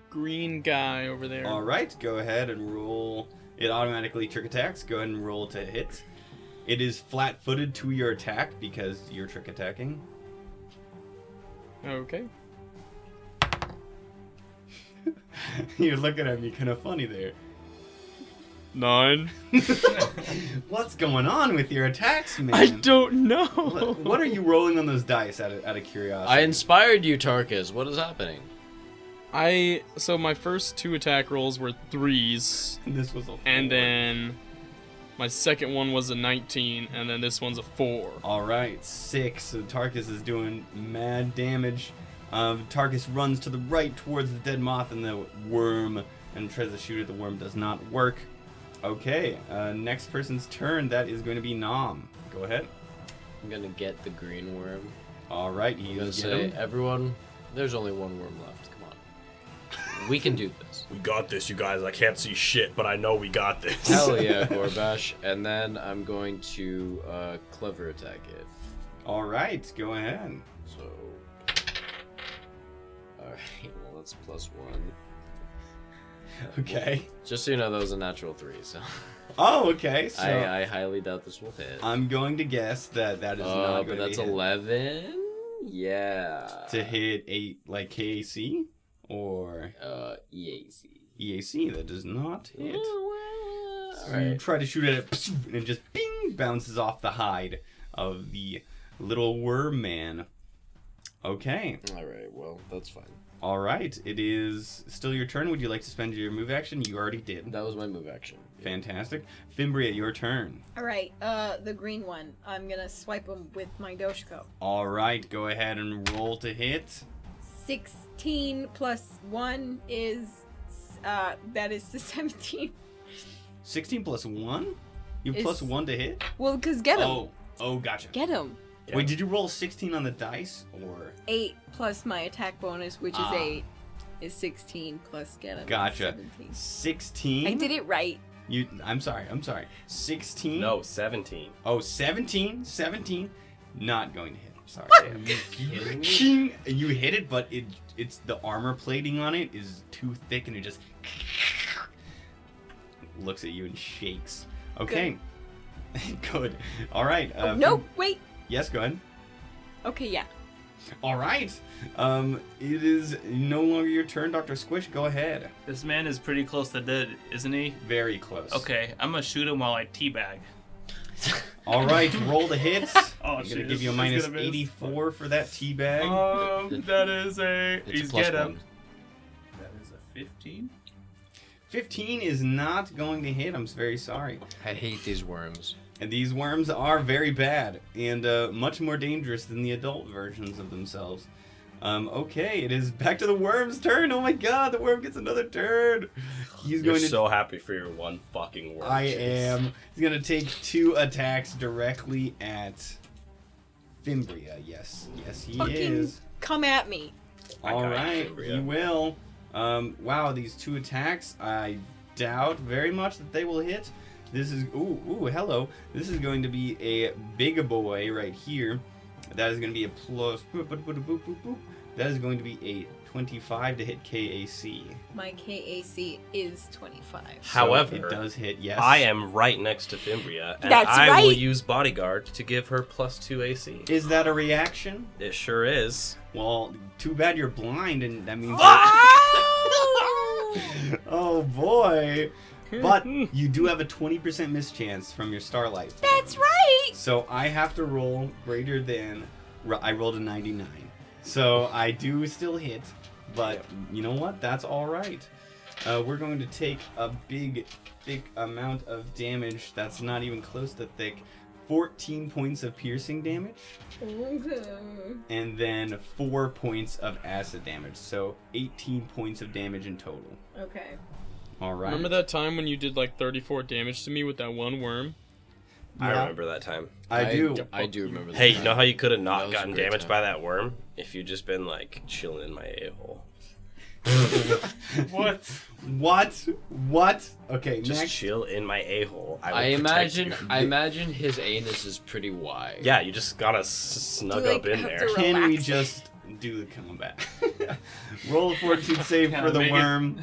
green guy over there. All right. Go ahead and roll. It automatically trick attacks. Go ahead and roll to hit. It is flat-footed to your attack because you're trick attacking. Okay. You're looking at me kind of funny there. 9. What's going on with your attacks, man? I don't know. What are you rolling on those dice out of curiosity? I inspired you, Tarkus. What is happening? So my first 2 attack rolls were 3s, This was a 4. and then my second one was a 19, and then this one's a 4. All right, 6. So Tarkus is doing mad damage. Tarkus runs to the right towards the dead moth and the worm and tries to shoot it. The worm does not work. Okay, next person's turn. That is going to be Nom. Go ahead. I'm gonna get the green worm. All right, I'm he's gonna say, everyone, there's only one worm left. Come on. We can do this. We got this, you guys. I can't see shit, but I know we got this. Hell yeah, Gorbash. And then I'm going to clever attack it. All right, go ahead. So, alright, well that's +1. Okay. Just so you know, that was a natural 3, so. Oh, okay. So I highly doubt this will hit. I'm going to guess that is not going but that's to hit. 11? Yeah. To hit 8 like KAC or EAC. EAC. That does not hit. All So you right. try to shoot at it, and it just bing bounces off the hide of the little worm man. Okay. All right. Well, that's fine. All right. It is still your turn. Would you like to spend your move action? You already did. That was my move action. Fantastic. Fimbria, your turn. Alright, the green one. I'm gonna swipe him with my Doshko. All right. Go ahead and roll to hit. 16 plus 1 is, that is the 17. 16 plus 1? You Is- plus 1 to hit? Well, cause get him. Oh, gotcha. Get him. Wait, did you roll 16 on the dice or? 8 plus my attack bonus, which is Ah. 8, is 16 plus get him. is Gotcha. 17. 16? I did it right. I'm sorry. 16? No, 17. Oh, 17? 17? Not going to hit. I'm sorry. You hit it, but it's the armor plating on it is too thick and it just looks at you and shakes. Okay. Good. All right. No, wait. Yes, go ahead. Okay, yeah. All right. It is no longer your turn, Dr. Squish. Go ahead. This man is pretty close to dead, isn't he? Very close. Okay, I'm gonna shoot him while I teabag. All right. Roll the hits. Oh, I'm shit, gonna give you a it's minus gonna miss. 84 for that teabag. That is a. It's He's a +1. get him. That is a 15. 15 is not going to hit. I'm very sorry. I hate these worms. And these worms are very bad and much more dangerous than the adult versions of themselves. Okay, it is back to the worm's turn. Oh my god, the worm gets another turn. He's You're going to. so happy for your one fucking worm. I chase. am. He's going to take 2 attacks directly at Fimbria. Yes, he Fucking is. come at me. I All got you, right, Fimbria. he will. Wow, these 2 attacks, I doubt very much that they will hit. This is, ooh, hello. This is going to be a big boy right here. That is going to be a plus, that is going to be a 25 to hit KAC. My KAC is 25. However, So it does hit, yes. I am right next to Fimbria, and That's I will right. use Bodyguard to give her +2 AC. Is that a reaction? It sure is. Well, too bad you're blind, and that means... Oh! Oh, boy. But you do have a 20% mischance from your starlight. That's right! So I have to roll greater than... I rolled a 99. So I do still hit, but you know what? That's all right. We're going to take a big, thick amount of damage that's not even close to thick. 14 points of piercing damage, Okay. and then 4 points of acid damage. So 18 points of damage in total. Okay. All right. Remember that time when you did like 34 damage to me with that one worm? I Yeah. remember that time. I do. I do remember that. Hey, you time. know how you could have That not was a gotten great damaged time. by that worm? If you just been, like, chilling in my a-hole. What? What? Okay, Just next. chill in my a-hole. I will protect imagine. you. I imagine his anus is pretty wide. Yeah, you just gotta snug Do, up like, in have there. to Can we relax. just do the combat? Roll a fortitude save Can for I the make it? worm.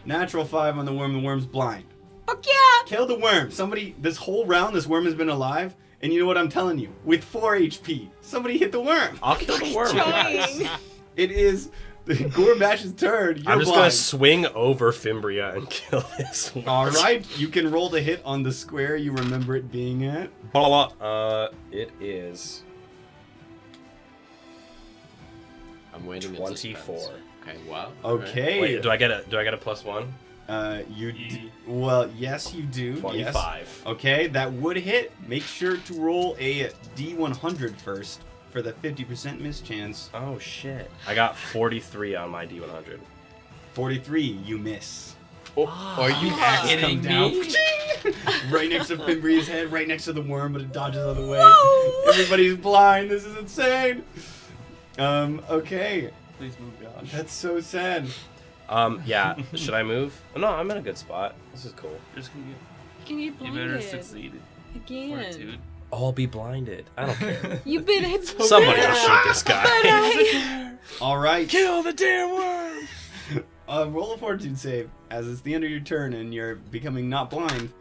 Natural 5 on the worm. The worm's blind. Fuck yeah! Kill the worm. Somebody, this whole round, this worm has been alive. And you know what I'm telling you? With 4 HP. Somebody hit the worm. I'll kill the worm. Trying. It is Gorbash's turn. You're I'm just blind. gonna swing over Fimbria and kill this one. All right, you can roll the hit on the square you remember it being at. Blah, blah. It is I'm waiting. 24. Okay. Wow. Okay. Wait, do I get a +1? Well, yes, you do. 25. Yes. Okay, that would hit. Make sure to roll a D100 first for the 50% miss chance. Oh shit! I got 43 on my D100. 43, you miss. Are you Axe kidding come down, me? right next to Fimbria's head, right next to the worm, but it dodges out of the way. No! Everybody's blind. This is insane. Okay. Please move, Josh. That's so sad. Yeah. Should I move? No, I'm in a good spot. This is cool. You're just gonna Can you get, you better blinded succeed. again? Fortitude. I'll be blinded. I don't care. You've been hit. Somebody will shoot this guy. All right. Kill the damn worm. Roll a fortitude save as it's the end of your turn and you're becoming not blind.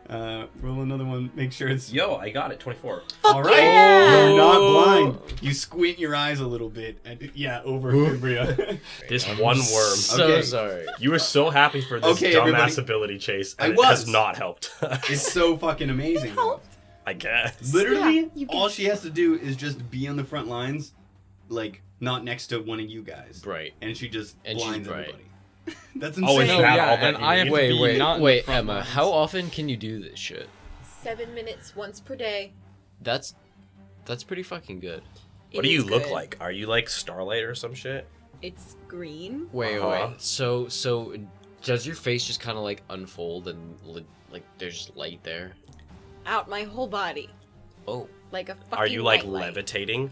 Roll another one. Make sure it's. Yo, I got it. 24. All right. yeah! You're not blind. You squint your eyes a little bit. And, over Fimbria. This one worm. So Okay. sorry. You were so happy for this Okay, dumbass everybody. ability chase, I and it was. has not helped. It's so fucking amazing. though. I guess. Literally, Yeah, you can- all she has to do is just be on the front lines, like not next to one of you guys, Right. and she just And she's blinds right. everybody. That's Oh, insane. is No, that yeah, all that and you I have need? to Wait, be wait, not in the wait, front Emma. lines. How often can you do this shit? 7 minutes once per day. That's pretty fucking good. What It do you is look good. like? Are you like Starlight or some shit? It's green. Wait, Uh-huh. wait. So does your face just kind of like unfold and like there's just light there? Out my whole body. Oh. Like a fucking Are you like white light. levitating?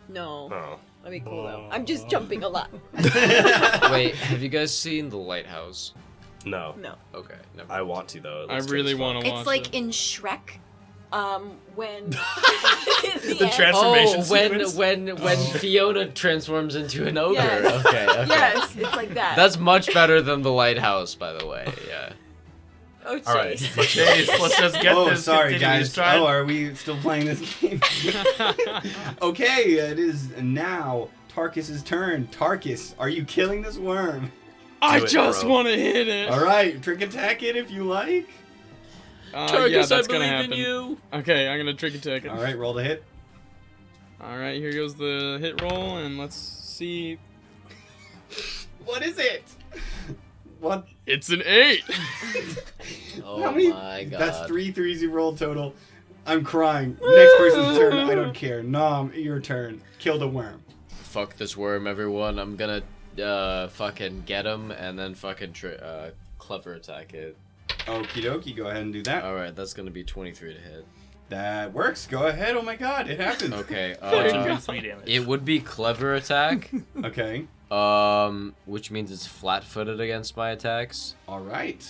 No. Oh. That'd be cool though. I'm just jumping a lot. Wait, have you guys seen The Lighthouse? No. No. Okay, never. I want to though. I really want to watch It's like it. in Shrek. When The end- transformation Oh, sequence. when Fiona transforms into an ogre. Yes. Okay, okay. Yes, it's like that. That's much better than The Lighthouse, by the way. Yeah. oh, All right. jeez. Chase, let's just get Oh, this. sorry, continue guys. this try. Oh, are we still playing this game? Okay, it is now Tarkus's turn. Tarkus, are you killing this worm? I Do it, just bro. want to hit it. All right, trick attack it if you like. Yeah, that's gonna happen. Okay, I'm gonna trick attack it. All right, roll the hit. All right, here goes the hit roll, and let's see. What is it? What? It's an 8. Oh How many? my god. That's 3 threes you rolled total. I'm crying. Next person's turn. I don't care. Nom, your turn. Kill the worm. Fuck this worm, everyone. I'm gonna fucking get him and then fucking clever attack it. Okie dokie, go ahead and do that. Alright, that's gonna be 23 to hit. That works. Go ahead. Oh my god, it happened. Okay, Which increases 3 damage. it would be clever attack, Okay. which means it's flat-footed against my attacks. All right.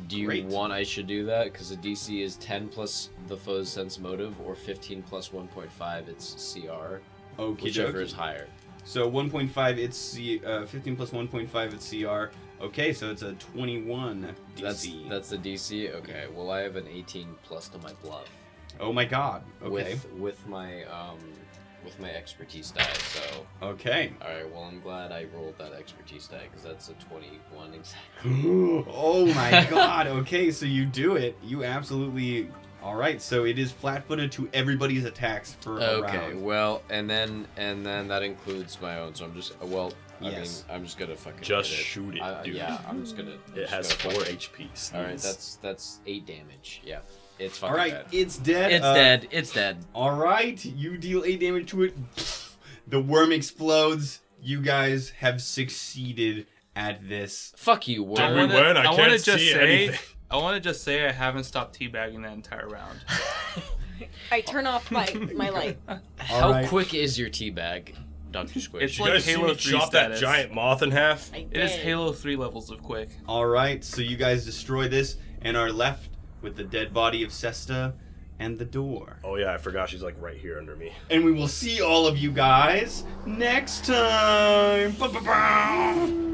Do you Great. want I should do that? Because the DC is 10 plus the foe's sense motive, or 15 plus 1.5, it's CR, Okie whichever dokie. is higher. So 1.5, it's 15 plus 1.5, it's CR. Okay, so it's a 21 DC. That's the DC? Okay, well I have an 18 plus to my bluff. Oh my god. Okay. With my expertise die, so... Okay. Alright, well I'm glad I rolled that expertise die, because that's a 21 exactly. Oh my god. Okay, so you do it. You absolutely. All right, so it is flat-footed to everybody's attacks for a Okay, round. well, and then that includes my own, so I'm just, well, Yes. I mean, I'm just gonna fucking Just hit it. shoot it, dude. Yeah, I'm just gonna... It has 4 HP. Alright, that's 8 damage, yeah. It's fucking All right, dead. it's dead. It's dead, it's dead. All right, you deal 8 damage to it. The worm explodes. You guys have succeeded at this. Fuck you, Did we worm. win? I wanna can't just see say, anything. I want to just say I haven't stopped teabagging that entire round. I turn off my light. How Alright. quick is your teabag, Dr. Squish? It's You like guys see Halo me 3 chop that status. giant moth in half? I It is did. Halo 3 levels of quick. All right, so you guys destroy this and are left with the dead body of Sesta and the door. Oh yeah, I forgot she's like right here under me. And we will see all of you guys next time. Ba-ba-bow.